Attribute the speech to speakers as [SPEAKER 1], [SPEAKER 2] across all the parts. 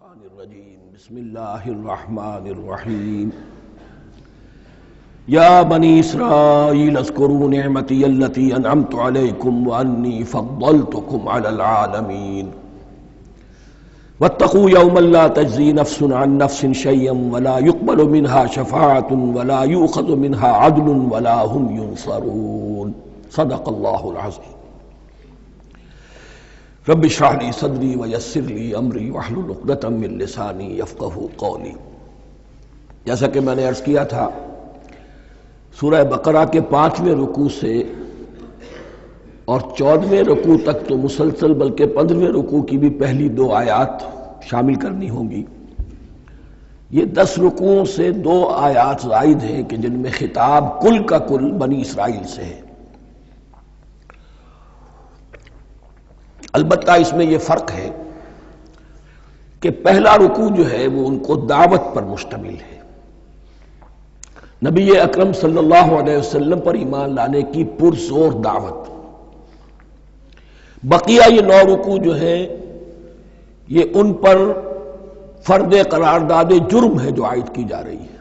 [SPEAKER 1] الشیطان الرجیم بسم اللہ الرحمن الرحیم یا بنی اسرائیل اذکروا نعمتی التی انعمت علیکم وانی فضلتکم علی العالمین واتقوا یوما لا تجزی نفس عن نفس شیئا ولا يقبل منها شفاعة ولا یؤخذ منها عدل ولا هم ینصرون صدق اللہ العظیم رب اشرح لی صدری ویسر لی امری واحلل عقدۃ من لسانی یفقہوا قولی۔ جیسا کہ میں نے عرض کیا تھا، سورہ بقرہ کے 5ویں رکوع سے اور 14ویں رکوع تک تو مسلسل، بلکہ 15ویں رکوع کی بھی پہلی 2 آیات شامل کرنی ہوں گی۔ یہ 10 رکوعوں سے 2 آیات زائد ہیں کہ جن میں خطاب کل کا کل بنی اسرائیل سے ہے۔ البتہ اس میں یہ فرق ہے کہ پہلا رکوع جو ہے وہ ان کو دعوت پر مشتمل ہے، نبی اکرم صلی اللہ علیہ وسلم پر ایمان لانے کی پرزور دعوت۔ بقیہ یہ 9 رکوع جو ہیں یہ ان پر فرد قرارداد جرم ہے جو عائد کی جا رہی ہے۔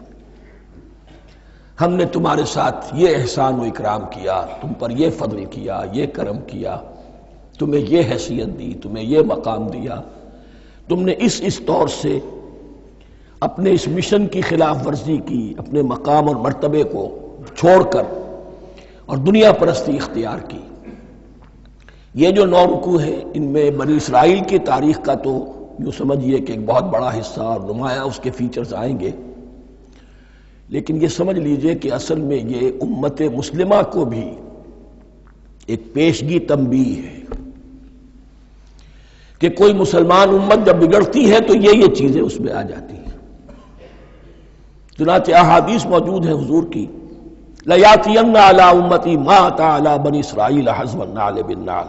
[SPEAKER 1] ہم نے تمہارے ساتھ یہ احسان و اکرام کیا، تم پر یہ فضل کیا، یہ کرم کیا، تمہیں یہ حیثیت دی، تمہیں یہ مقام دیا، تم نے اس طور سے اپنے اس مشن کی خلاف ورزی کی، اپنے مقام اور مرتبے کو چھوڑ کر اور دنیا پرستی اختیار کی۔ یہ جو 9 رکوع ہیں ان میں بنی اسرائیل کی تاریخ کا تو یوں سمجھیے کہ ایک بہت بڑا حصہ اور نمایاں اس کے فیچرز آئیں گے، لیکن یہ سمجھ لیجئے کہ اصل میں یہ امت مسلمہ کو بھی ایک پیشگی تنبیہ ہے کہ کوئی مسلمان امت جب بگڑتی ہے تو یہ چیزیں اس میں آ جاتی ہیں۔ چنانچہ احادیث موجود ہیں حضور کی، لَيَأْتِيَنَّ عَلَىٰ أُمَّتِي مَا أَتَىٰ عَلَىٰ بَنِي إِسْرَائِيلَ حَزْوَ النَّعْلِ بِالنَّعْلِ،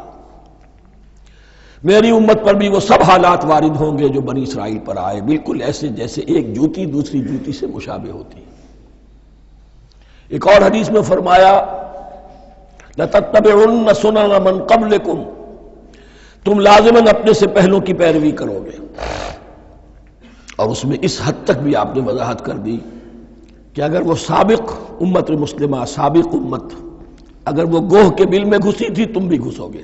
[SPEAKER 1] میری امت پر بھی وہ سب حالات وارد ہوں گے جو بنی اسرائیل پر آئے، بالکل ایسے جیسے ایک جوتی دوسری جوتی سے مشابہ ہوتی ہے۔ ایک اور حدیث میں فرمایا لَتَتَّبِعُنَّ سُنَنَ مَنْ قَبْلِكُمْ، تم لازماً اپنے سے پہلوں کی پیروی کرو گے۔ اور اس میں اس حد تک بھی آپ نے وضاحت کر دی کہ اگر وہ سابق امت مسلمہ، سابق امت، اگر وہ گوہ کے بل میں گھسی تھی تم بھی گھسو گے،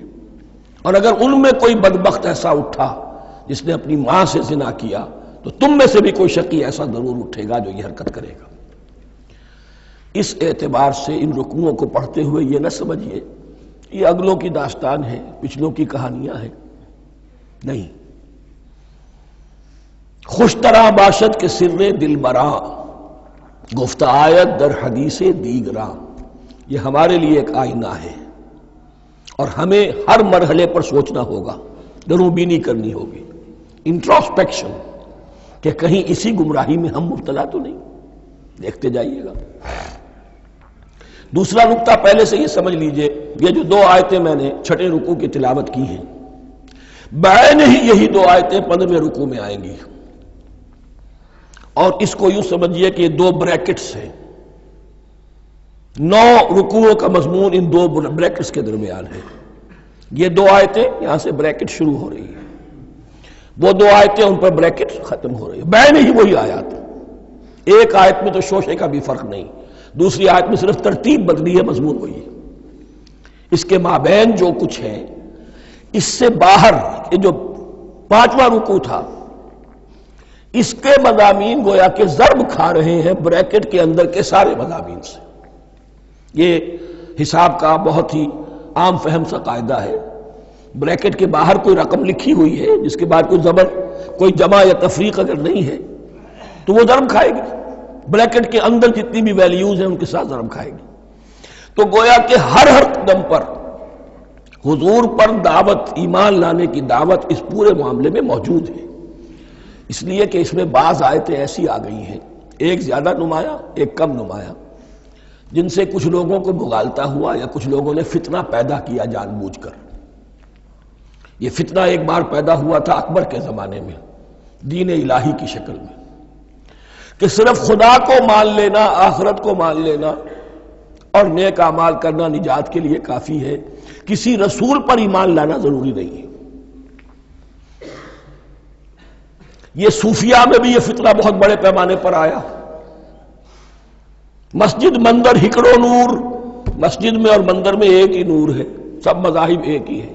[SPEAKER 1] اور اگر ان میں کوئی بدبخت ایسا اٹھا جس نے اپنی ماں سے زنا کیا تو تم میں سے بھی کوئی شقی ایسا ضرور اٹھے گا جو یہ حرکت کرے گا۔ اس اعتبار سے ان رکوعوں کو پڑھتے ہوئے یہ نہ سمجھیے یہ اگلوں کی داستان ہے، پچھلوں کی کہانیاں ہیں، نہیں۔ خوش طرح باشد کے سر دل براں، گفت آیت در حدیث دیگراں، یہ ہمارے لیے ایک آئینہ ہے اور ہمیں ہر مرحلے پر سوچنا ہوگا، دروبینی کرنی ہوگی، انٹروسپیکشن، کہ کہیں اسی گمراہی میں ہم مبتلا تو نہیں۔ دیکھتے جائیے گا۔ دوسرا نقطہ پہلے سے یہ سمجھ لیجئے، یہ جو 2 آیتیں میں نے 6 رکوع کی تلاوت کی ہیں، بعین ہی یہی 2 آیتیں 15ویں رکوع میں آئیں گی، اور اس کو یوں سمجھیے کہ یہ 2 بریکٹس ہیں۔ 9 رکوعوں کا مضمون ان 2 بریکٹس کے درمیان ہے۔ یہ 2 آیتیں یہاں سے بریکٹ شروع ہو رہی ہیں، وہ 2 آیتیں ان پر بریکٹ ختم ہو رہی ہیں، بعین ہی وہی آیات۔ ایک آیت میں تو شوشے کا بھی فرق نہیں، دوسری آیت میں صرف ترتیب بدلی ہے، مضمون وہی ہے۔ اس کے مابین جو کچھ ہے، اس سے باہر یہ جو 5واں رکوع تھا، اس کے مضامین گویا کہ ضرب کھا رہے ہیں بریکٹ کے اندر کے سارے مضامین سے۔ یہ حساب کا بہت ہی عام فہم سا قاعدہ ہے، بریکٹ کے باہر کوئی رقم لکھی ہوئی ہے جس کے بعد کوئی زبر، کوئی جمع یا تفریق اگر نہیں ہے تو وہ ضرب کھائے گی، بریکٹ کے اندر جتنی بھی ویلیوز ہیں ان کے ساتھ ضرب کھائے گی۔ تو گویا کہ ہر قدم پر حضور پر دعوت، ایمان لانے کی دعوت اس پورے معاملے میں موجود ہے، اس لیے کہ اس میں بعض آیتیں ایسی آ گئی ہیں، ایک زیادہ نمایاں ایک کم نمایاں، جن سے کچھ لوگوں کو بغالتا ہوا یا کچھ لوگوں نے فتنہ پیدا کیا جان بوجھ کر۔ یہ فتنہ ایک بار پیدا ہوا تھا اکبر کے زمانے میں، دین الہی کی شکل میں، کہ صرف خدا کو مان لینا، آخرت کو مان لینا اور نیک اعمال کرنا نجات کے لیے کافی ہے، کسی رسول پر ایمان لانا ضروری نہیں ہے۔ یہ صوفیہ میں بھی یہ فتنہ بہت بڑے پیمانے پر آیا. مسجد مندر ہکڑو نور، مسجد میں اور مندر میں ایک ہی نور ہے، سب مذاہب ایک ہی ہے.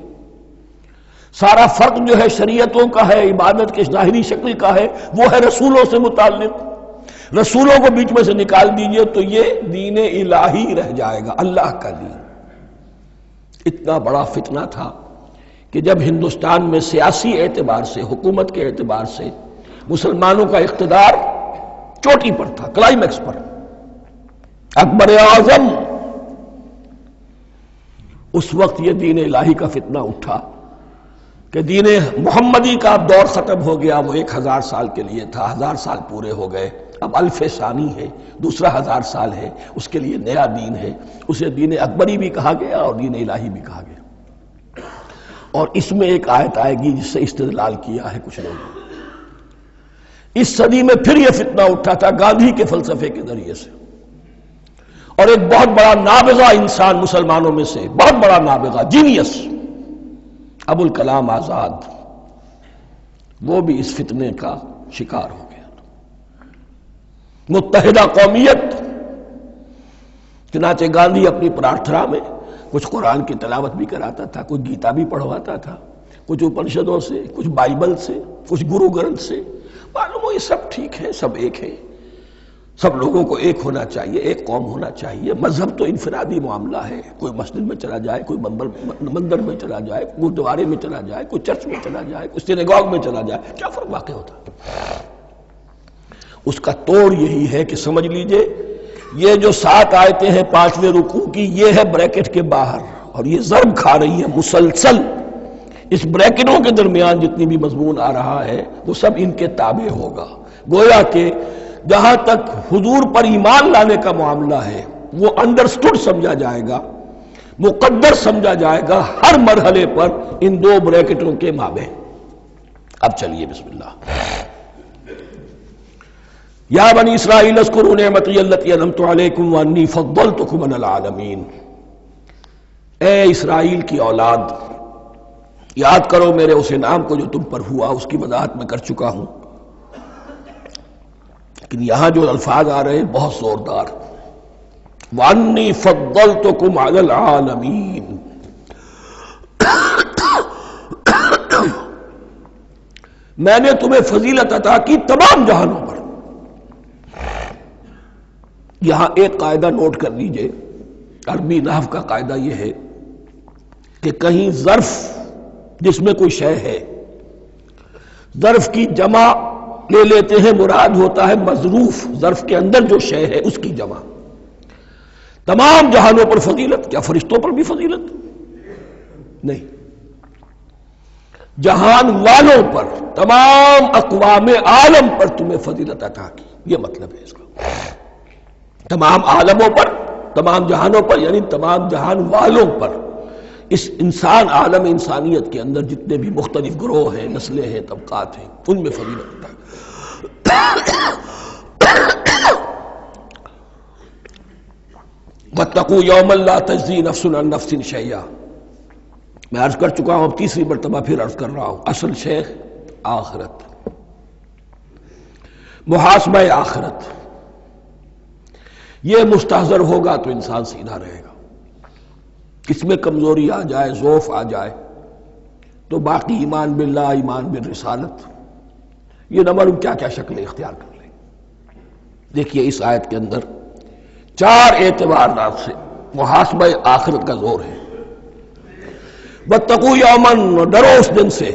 [SPEAKER 1] سارا فرق جو ہے شریعتوں کا ہے، عبادت کے ظاہری شکل کا ہے، وہ ہے رسولوں سے متعلق. رسولوں کو بیچ میں سے نکال دیجئے تو یہ دین الہی رہ جائے گا، اللہ کا دین. اتنا بڑا فتنہ تھا کہ جب ہندوستان میں سیاسی اعتبار سے، حکومت کے اعتبار سے مسلمانوں کا اقتدار چوٹی پر تھا، کلائمیکس پر، اکبر اعظم، اس وقت یہ دین الہی کا فتنہ اٹھا کہ دین محمدی کا اب دور ختم ہو گیا. وہ 1000 سال کے لیے تھا، 1000 سال پورے ہو گئے، اب الف ثانی ہے، دوسرا 1000 سال ہے، اس کے لیے نیا دین ہے. اسے دین اکبری بھی کہا گیا اور دین الہی بھی کہا گیا. اور اس میں ایک آیت آئے گی جس سے استدلال کیا ہے کچھ لوگوں. اس صدی میں پھر یہ فتنہ اٹھا تھا گاندھی کے فلسفے کے ذریعے سے، اور ایک بہت بڑا نابغہ انسان مسلمانوں میں سے، بہت بڑا نابغہ، جینیس، ابو الکلام آزاد، وہ بھی اس فتنے کا شکار ہو گیا. متحدہ قومیت. چنانچہ گاندھی اپنی پرارتھنا میں کچھ قرآن کی تلاوت بھی کراتا تھا، کچھ گیتا بھی پڑھواتا تھا، کچھ اپنشدوں سے، کچھ بائبل سے، کچھ گرو گرنتھ سے. معلوم ہو یہ سب ٹھیک ہے، سب ایک ہے، سب لوگوں کو ایک ہونا چاہیے، ایک قوم ہونا چاہیے. مذہب تو انفرادی معاملہ ہے، کوئی مسجد میں چلا جائے، کوئی مندر میں چلا جائے، گردوارے میں چلا جائے، کوئی چرچ میں چلا جائے، کوئی سینیگاگ میں چلا جائے، کیا فرق واقع ہوتا ہے؟ اس کا توڑ یہی ہے کہ سمجھ لیجئے یہ جو 7 آیتیں ہیں 5ویں رکوع کی، یہ ہے بریکٹ کے باہر، اور یہ ضرب کھا رہی ہے مسلسل. اس بریکٹوں کے درمیان جتنی بھی مضمون آ رہا ہے وہ سب ان کے تابع ہوگا. گویا کہ جہاں تک حضور پر ایمان لانے کا معاملہ ہے وہ انڈرسٹوڈ سمجھا جائے گا، مقدر سمجھا جائے گا ہر مرحلے پر ان 2 بریکٹوں کے مابین. اب چلیے بسم اللہ. یا بنی اسرائیل اذکروا نعمتی التی انعمت علیکم وانی فضلتکم علی العالمین. اے اسرائیل کی اولاد، یاد کرو میرے اس انعام کو جو تم پر ہوا. اس کی وضاحت میں کر چکا ہوں، لیکن یہاں جو الفاظ آ رہے ہیں بہت زوردار. وانی فضلتکم علی العالمین. میں نے تمہیں فضیلت عطا کی تمام جہانوں پر. یہاں ایک قاعدہ نوٹ کر لیجئے، عربی نحو کا قاعدہ یہ ہے کہ کہیں ظرف جس میں کوئی شے ہے، ظرف کی جمع لے لیتے ہیں، مراد ہوتا ہے مظروف، ظرف کے اندر جو شے ہے اس کی جمع. تمام جہانوں پر فضیلت، کیا فرشتوں پر بھی فضیلت؟ نہیں، جہان والوں پر، تمام اقوام عالم پر تمہیں فضیلت عطا کی، یہ مطلب ہے اس کا. تمام عالموں پر، تمام جہانوں پر، یعنی تمام جہان والوں پر. اس انسان عالم انسانیت کے اندر جتنے بھی مختلف گروہ ہیں، نسلیں ہیں، طبقات ہیں، ان میں فضیلت عطا. واتقوا یوما لا تجزی نفس عن نفس شیئا. میں عرض کر چکا ہوں، اب تیسری مرتبہ پھر عرض کر رہا ہوں، اصل شے آخرت، محاسبہ آخرت. یہ مستحضر ہوگا تو انسان سیدھا رہے گا. اس میں کمزوری آ جائے، ضعف آ جائے تو باقی ایمان باللہ، ایمان بالرسالت، یہ نہ معلوم کیا کیا شکلیں اختیار کر لیں. دیکھیے اس آیت کے اندر 4 اعتبارات سے محاسبہ آخرت کا زور ہے. واتقوا یوما، ڈرو اس دن سے،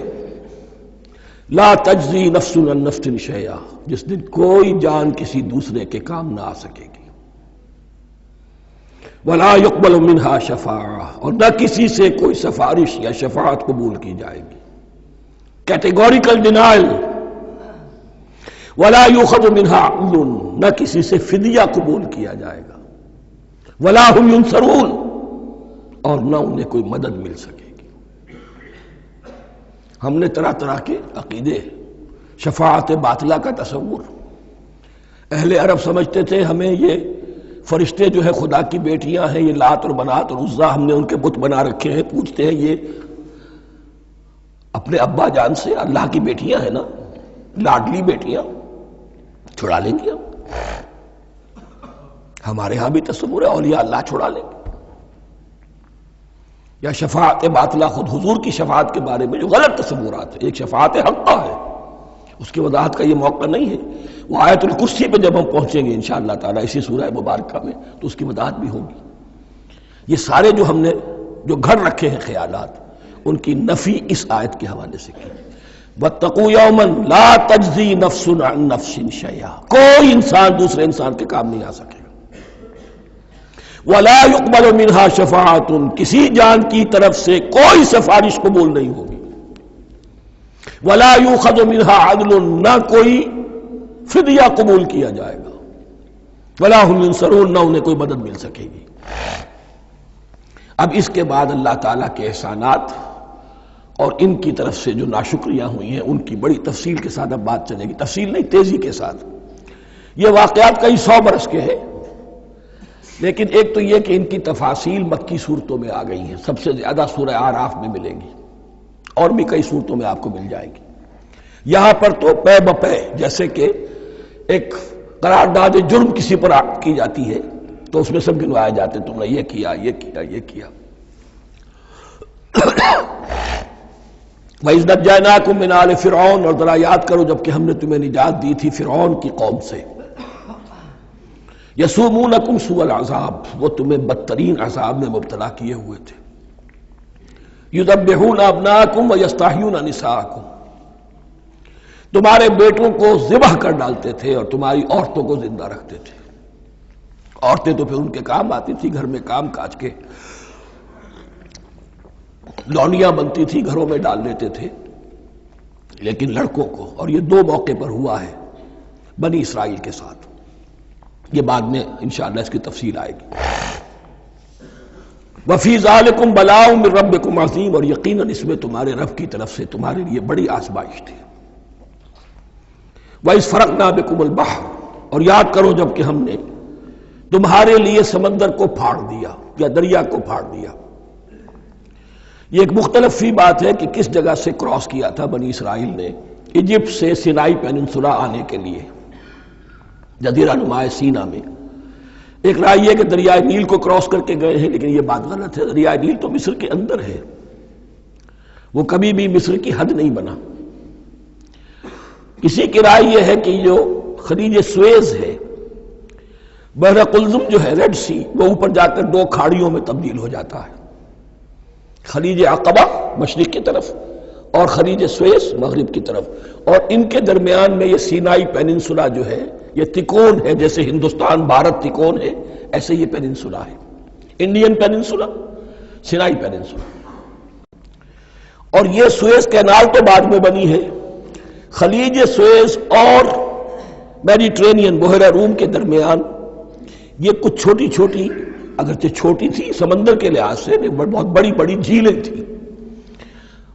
[SPEAKER 1] لا تجزی نفس عن نفس شیئا، جس دن کوئی جان کسی دوسرے کے کام نہ آ سکے گی. ولا يقبل منها شفاعہ، اور نہ کسی سے کوئی سفارش یا شفاعت قبول کی جائے گی. Categorical denial. ولا يؤخذ منها عدل، نہ کسی سے فدیہ قبول کیا جائے گا. ولا هم ينصرون، اور نہ انہیں کوئی مدد مل سکے گی. ہم نے طرح طرح کے عقیدے، شفاعت باطلہ کا تصور. اہل عرب سمجھتے تھے ہمیں یہ فرشتے جو ہے خدا کی بیٹیاں ہیں، یہ لات اور منات اور عزا ہم نے ان کے بت بنا رکھے ہیں. پوچھتے ہیں یہ اپنے ابا جان سے اللہ کی بیٹیاں ہیں نا، لاڈلی بیٹیاں چھڑا لیں گے ہمارے ہاں بھی تصور ہے اولیاء اللہ چھڑا لیں گے. یا شفاعت باطلہ، خود حضور کی شفاعت کے بارے میں جو غلط تصورات ہیں. ایک شفاعت حقہ ہے، اس کی وضاحت کا یہ موقع نہیں ہے. وہ آیت الکرسی پہ جب ہم پہنچیں گے انشاءاللہ تعالیٰ اسی سورہ مبارکہ میں تو اس کی وضاحت بھی ہوگی. یہ سارے جو ہم نے جو گھڑ رکھے ہیں خیالات، ان کی نفی اس آیت کے حوالے سے کی. وَاتَّقُوا يَوْمًا لَا تَجْزِي نَفْسٌ عَن نَفْسٍ شَيْئًا، کوئی انسان دوسرے انسان کے کام نہیں آ سکے. وَلَا يُقْبَلُ مِنْهَا شَفَاعَةٌ، کسی جان کی طرف سے کوئی سفارش قبول نہیں ہوگی. وَلَا يُؤْخَذُ مِنْهَا عَدْلٌ، نہ کوئی فدیہ قبول کیا جائے گا. وَلَا هُمْ يُنصَرُونَ، نہ انہیں کوئی مدد مل سکے گی. اب اس کے بعد اللہ تعالیٰ کے احسانات اور ان کی طرف سے جو ناشکریاں ہوئی ہیں ان کی بڑی تفصیل کے ساتھ اب بات چلے گی. تفصیل نہیں، تیزی کے ساتھ. یہ واقعات کئی 100 برس کے ہیں، لیکن ایک تو یہ کہ ان کی تفاصیل مکی صورتوں میں آ گئی ہیں. سب سے زیادہ سورہ اعراف میں ملیں گی، اور بھی کئی صورتوں میں آپ کو مل جائیں گی. یہاں پر تو پے بپے، جیسے کہ ایک قرارداد جرم کسی پر کی جاتی ہے تو اس میں سب گنوائے جاتے ہیں، تم نے یہ کیا یہ کیا یہ کیا. وَإِذْ نَجَّيْنَاكُم مِّنْ آلِ فِرْعَوْنَ، اور ذرا یاد کرو جب کہ ہم نے تمہیں نجات دی تھی فرعون کی قوم سے. یسومونکم سوء العذاب، وہ تمہیں بدترین عذاب میں مبتلا کیے ہوئے تھے. یذبحون ابناءکم ویستحیون نساءکم، تمہارے بیٹوں کو ذبح کر ڈالتے تھے اور تمہاری عورتوں کو زندہ رکھتے تھے. عورتیں تو پھر ان کے کام آتی تھی، گھر میں کام کاج کے لونیاں بنتی تھی، گھروں میں ڈال لیتے تھے. لیکن لڑکوں کو، اور یہ 2 موقع پر ہوا ہے بنی اسرائیل کے ساتھ، یہ بعد میں انشاءاللہ اس کی تفصیل آئے گی. وَفِي ذَلِكُمْ بَلَاءٌ مِّن رَبِّكُمْ عَظِيمٌ، اور یقیناً اس میں تمہارے رب کی طرف سے تمہارے لیے بڑی آزمائش تھی. وَإِذْ فَرَقْنَا بِكُمُ الْبَحْرَ، اور یاد کرو جب کہ ہم نے تمہارے لیے سمندر کو پھاڑ دیا یا دریا کو پھاڑ دیا. یہ ایک مختلف فی بات ہے کہ کس جگہ سے کراس کیا تھا بنی اسرائیل نے ایجپٹ سے سینائی پیننسولا آنے کے لیے، جزیرہ نما سینا میں. ایک رائے یہ کہ دریائے نیل کو کراس کر کے گئے ہیں، لیکن یہ بات غلط ہے. دریائے نیل تو مصر کے اندر ہے، وہ کبھی بھی مصر کی حد نہیں بنا. کسی کی رائے یہ ہے کہ جو خلیج سویز ہے، بحر قلزم جو ہے ریڈ سی، وہ اوپر جا کر 2 کھاڑیوں میں تبدیل ہو جاتا ہے. خلیج عقبہ مشرق کی طرف اور خلیج سویز مغرب کی طرف، اور ان کے درمیان میں یہ سینائی پیننسولا جو ہے یہ تکون ہے. جیسے ہندوستان بھارت تکون ہے، ایسے یہ پیننسولا ہے، انڈین پیننسولا، سینائی پیننسولا. اور یہ سویز کینال تو بعد میں بنی ہے. خلیج سویز اور میڈیٹرینین بحیرہ روم کے درمیان یہ کچھ چھوٹی چھوٹی، اگرچہ چھوٹی تھی سمندر کے لحاظ سے، بہت بڑی بڑی جھیلیں تھیں،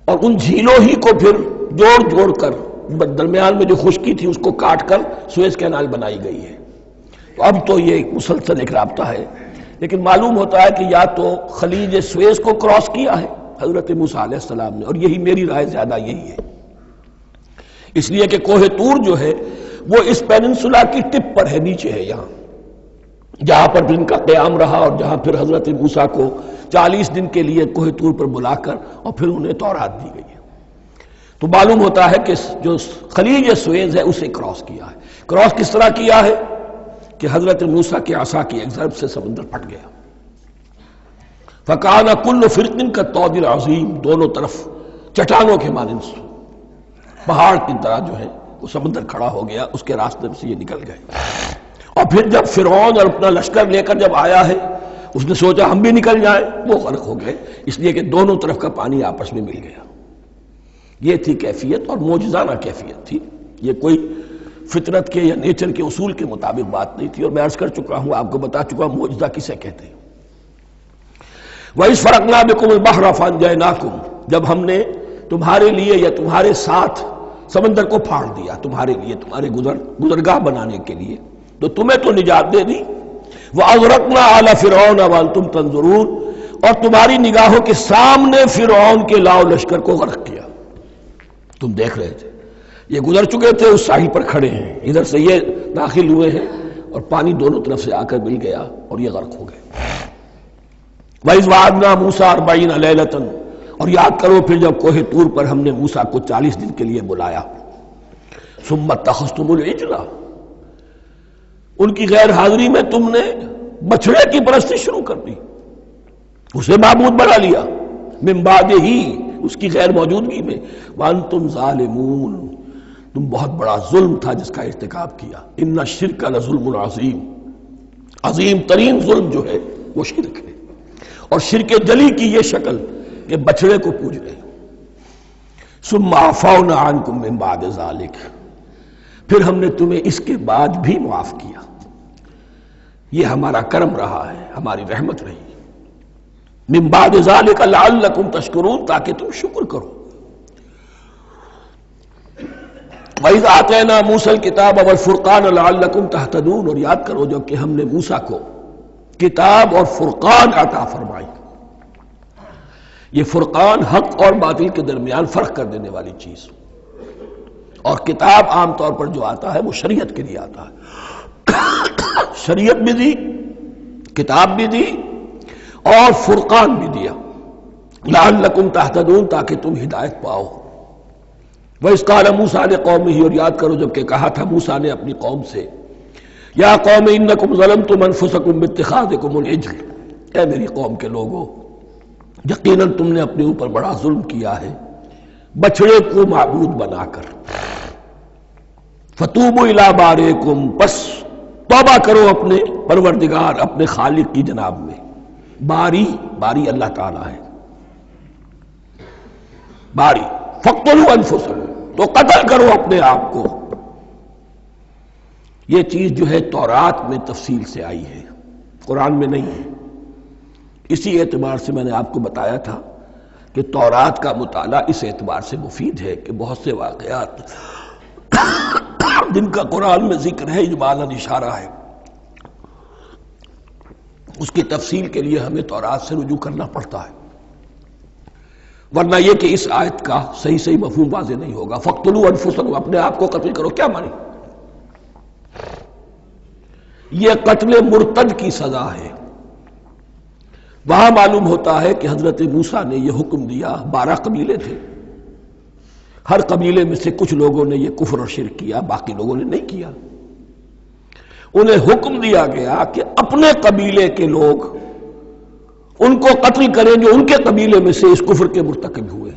[SPEAKER 1] اور ان جھیلوں ہی کو پھر جوڑ جوڑ کر درمیان میں جو خشکی تھی اس کو کاٹ کر سویز کینال بنائی گئی ہے. تو اب تو یہ ایک مسلسل ایک رابطہ ہے، لیکن معلوم ہوتا ہے کہ یا تو خلیج سویز کو کراس کیا ہے حضرت موسیٰ علیہ السلام نے، اور یہی میری رائے زیادہ یہی ہے، اس لیے کہ کوہ طور جو ہے وہ اس پیننسولا کی ٹپ پر ہے، نیچے ہے یہاں، جہاں پر ان کا قیام رہا اور جہاں پھر حضرت موسیٰ کو 40 دن کے لیے کوہ طور پر بلا کر اور پھر انہیں تورات دی گئی ہے. تو معلوم ہوتا ہے کہ جو خلیج سویز ہے اسے کراس کیا ہے. کراس کس طرح کیا ہے کہ حضرت موسیٰ کے عصا کی ایک ضرب سے سمندر پھٹ گیا. فَكَانَ كُلُّ فِرْقٍ كَالطَّوْدِ الْعَظِيمِ، دونوں طرف چٹانوں کے مانند پہاڑ کی طرح جو ہے وہ سمندر کھڑا ہو گیا، اس کے راستے سے یہ نکل گئے. اور پھر جب فرعون اور اپنا لشکر لے کر جب آیا ہے، اس نے سوچا ہم بھی نکل جائیں، وہ غرق ہو گئے، اس لیے کہ دونوں طرف کا پانی آپس میں مل گیا. یہ تھی کیفیت، اور معجزانہ کیفیت تھی. یہ کوئی فطرت کے یا نیچر کے اصول کے مطابق بات نہیں تھی، اور میں عرض کر چکا ہوں، آپ کو بتا چکا ہوں معجزہ کسے کہتے ہیں. وَإِذْ فَرَقْنَا بِكُمُ الْبَحْرَ فَأَنْجَيْنَاكُمْ، جب ہم نے تمہارے لیے یا تمہارے ساتھ سمندر کو پھاڑ دیا، تمہارے لیے، تمہارے گزرگاہ بنانے کے لیے، تو تمہیں تو نجات دے دی. وَأَغْرَقْنَا آلَ فِرْعَوْنَ وَأَنْتُمْ تَنْظُرُونَ، اور تمہاری نگاہوں کے سامنے فرعون کے لاؤ لشکر کو غرق کیا، تم دیکھ رہے تھے. یہ گزر چکے تھے، اس ساحل پر کھڑے ہیں، ادھر سے یہ داخل ہوئے ہیں اور پانی دونوں طرف سے آ کر مل گیا اور یہ غرق ہو گئے۔ وَإِذْ وَعَدْنَا مُوسَىٰ 40 لَيْلَةً، اور یاد کرو پھر جب کوہ طور پر ہم نے موسیٰ کو 40 دن کے لیے بلایا۔ ثُمَّ اتَّخَذْتُمُ الْعِجْلَ، ان کی غیر حاضری میں تم نے بچھڑے کی پرستی شروع کر دی، اسے معبود بنا لیا، من بعدہ، اس کی غیر موجودگی میں، وَأَنْتُمْ ظَالِمُونَ، تم بہت بڑا ظلم تھا جس کا ارتکاب کیا۔ ان الشرک لظلم عظیم، عظیم ترین ظلم جو ہے وہ شرک ہے، اور شرک جلی کی یہ شکل کہ بچڑے کو پوج رہے۔ ثم عفونا عنکم من بعد ذلک، پھر ہم نے تمہیں اس کے بعد بھی معاف کیا، یہ ہمارا کرم رہا ہے، ہماری رحمت رہی۔ من بعد ذلک لعلکم تشکرون، تاکہ تم شکر کرو۔ وَإِذْ آتَيْنَا مُوسَى الْكِتَابَ وَالْفُرْقَانَ لَعَلَّكُمْ تَهْتَدُونَ، اور یاد کرو جب کہ ہم نے موسیٰ کو کتاب اور فرقان عطا فرمائی۔ یہ فرقان حق اور باطل کے درمیان فرق کر دینے والی چیز، اور کتاب عام طور پر جو آتا ہے وہ شریعت کے لیے آتا ہے، شریعت بھی دی، کتاب بھی دی، اور فرقان بھی دیا، لعلکم تہتدون، تاکہ تم ہدایت پاؤ۔ وَإِذْ قَالَ مُوسَىٰ لِقَوْمِهِ، اور یاد کرو جب کہ کہا تھا موسیٰ نے اپنی قوم سے، یا قوم انکم ظلمتم انفسکم باتخاذکم العجل، اے میری قوم کے لوگو، یقیناً تم نے اپنے اوپر بڑا ظلم کیا ہے بچڑے کو معبود بنا کر۔ فتوبوا الی بارئکم، پس توبہ کرو اپنے پروردگار، اپنے خالق کی جناب میں۔ باری، باری اللہ تعالیٰ ہے، باری۔ فاقتلوا انفسکم، تو قتل کرو اپنے آپ کو۔ یہ چیز جو ہے تورات میں تفصیل سے آئی ہے، قرآن میں نہیں ہے۔ اسی اعتبار سے میں نے آپ کو بتایا تھا کہ تورات کا مطالعہ اس اعتبار سے مفید ہے کہ بہت سے واقعات جن کا قرآن میں ذکر ہے، اجمالاً اشارہ ہے، اس کی تفصیل کے لیے ہمیں تورات سے رجوع کرنا پڑتا ہے، ورنہ یہ کہ اس آیت کا صحیح مفہوم واضح نہیں ہوگا۔ فاقتلوا انفسکم، اپنے آپ کو قتل کرو، کیا مانی؟ یہ قتل مرتد کی سزا ہے۔ وہاں معلوم ہوتا ہے کہ حضرت موسیٰ نے یہ حکم دیا، 12 قبیلے تھے، ہر قبیلے میں سے کچھ لوگوں نے یہ کفر اور شرک کیا، باقی لوگوں نے نہیں کیا۔ انہیں حکم دیا گیا کہ اپنے قبیلے کے لوگ ان کو قتل کریں جو ان کے قبیلے میں سے اس کفر کے مرتکب ہوئے۔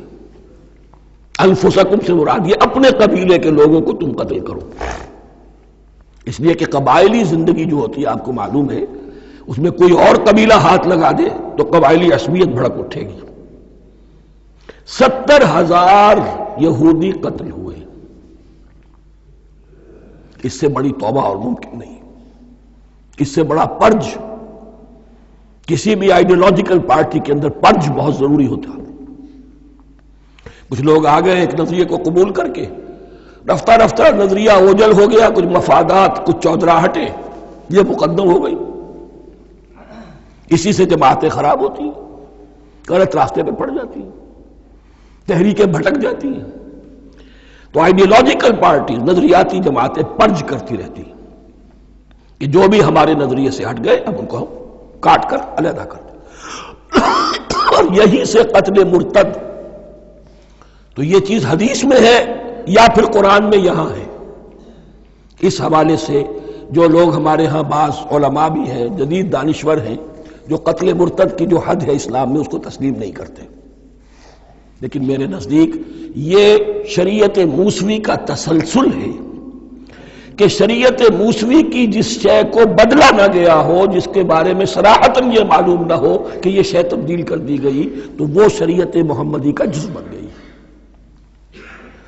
[SPEAKER 1] انفسکم سے مراد یہ اپنے قبیلے کے لوگوں کو تم قتل کرو، اس لیے کہ قبائلی زندگی جو ہوتی ہے آپ کو معلوم ہے، اس میں کوئی اور قبیلہ ہاتھ لگا دے تو قبائلی عصبیت بھڑک اٹھے گی۔ 70,000 یہودی قتل ہوئے، اس سے بڑی توبہ اور ممکن نہیں، اس سے بڑا پرج، کسی بھی آئیڈیولوجیکل پارٹی کے اندر پرج بہت ضروری ہوتا۔ کچھ لوگ آ گئے ایک نظریے کو قبول کر کے، رفتہ رفتہ نظریہ اوجل ہو گیا، کچھ مفادات، کچھ چودراہٹیں یہ مقدم ہو گئی، اسی سے جماعتیں خراب ہوتی ہیں، غلط راستے پہ پڑ جاتی ہیں، تحریکیں بھٹک جاتی ہیں۔ تو آئیڈیولوجیکل پارٹی، نظریاتی جماعتیں پرج کرتی رہتی ہیں کہ جو بھی ہمارے نظریے سے ہٹ گئے اب ان کو ہم کاٹ کر علیحدہ کر دیں، اور یہی سے قتل مرتد۔ تو یہ چیز حدیث میں ہے یا پھر قرآن میں یہاں ہے؟ اس حوالے سے جو لوگ ہمارے ہاں بعض علماء بھی ہیں، جدید دانشور ہیں، جو قتل مرتد کی جو حد ہے اسلام میں اس کو تسلیم نہیں کرتے، لیکن میرے نزدیک یہ شریعت موسوی کا تسلسل ہے کہ شریعت موسوی کی جس شے کو بدلا نہ گیا ہو، جس کے بارے میں صراحتاً یہ معلوم نہ ہو کہ یہ شے تبدیل کر دی گئی، تو وہ شریعت محمدی کا جز بن گئی۔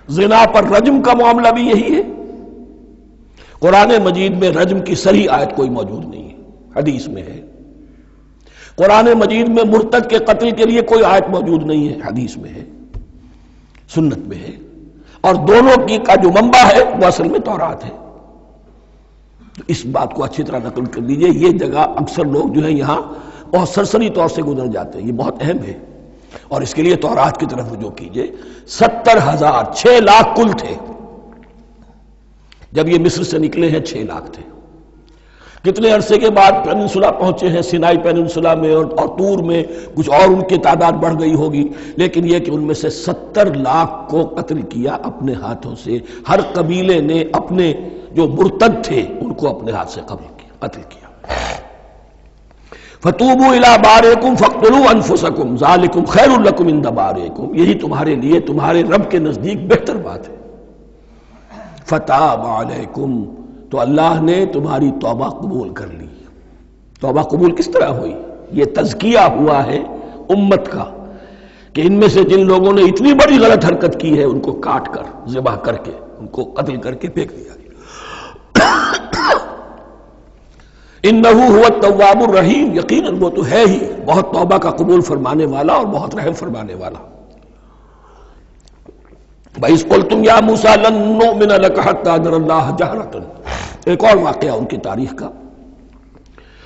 [SPEAKER 1] زنا پر رجم کا معاملہ بھی یہی ہے۔ قرآن مجید میں رجم کی صریح آیت کوئی موجود نہیں ہے، حدیث میں ہے۔ قرآن مجید میں مرتد کے قتل کے لیے کوئی آیت موجود نہیں ہے، حدیث میں ہے، سنت میں ہے، اور دونوں کی کا جو منبع ہے وہ اصل میں تورات ہے۔ تو اس بات کو اچھی طرح نقل کر لیجئے، یہ جگہ اکثر لوگ جو ہیں یہاں بہت سرسری طور سے گزر جاتے ہیں، یہ بہت اہم ہے، اور اس کے لیے تورات کی طرف رجوع کیجئے۔ 70,000، 6 لاکھ کل تھے، جب یہ مصر سے نکلے ہیں 6 لاکھ تھے. کتنے عرصے کے بعد پیننسولا پہنچے ہیں، سینائی پیننسولا میں اور طور میں کچھ اور ان کی تعداد بڑھ گئی ہوگی، لیکن یہ کہ ان میں سے 70 لاکھ کو قتل کیا اپنے ہاتھوں سے. ہر قبیلے نے اپنے جو مرتد تھے ان کو اپنے ہاتھ سے قتل کیا. فَتُوبُوا إِلَىٰ بَارِئِكُمْ فَاقْتُلُوا أَنفُسَكُمْ ذَلِكُمْ خَيْرٌ لَكُمْ عِندَ بَارِئِكُمْ، یہی تمہارے لیے تمہارے رب کے نزدیک بہتر بات ہے. فَتَابَ عَلَيْكُمْ، تو اللہ نے تمہاری توبہ قبول کر لی. توبہ قبول کس طرح ہوئی؟ یہ تزکیہ ہوا ہے امت کا کہ ان میں سے جن لوگوں نے اتنی بڑی غلط حرکت کی ہے ان کو کاٹ کر، ذبح کر کے، ان کو قتل کر کے پھینک دیا گیا. انہ هو التواب الرحیم، یقیناً وہ تو ہے ہی بہت توبہ کا قبول فرمانے والا اور بہت رحم فرمانے والا. وَإِذْ قُلْتُمْ يَا مُوسَىٰ لَن نُّؤْمِنَ لَكَ حَتَّىٰ نَرَى اللَّهَ جَهْرَةً، ایک اور واقعہ ان کی تاریخ کا.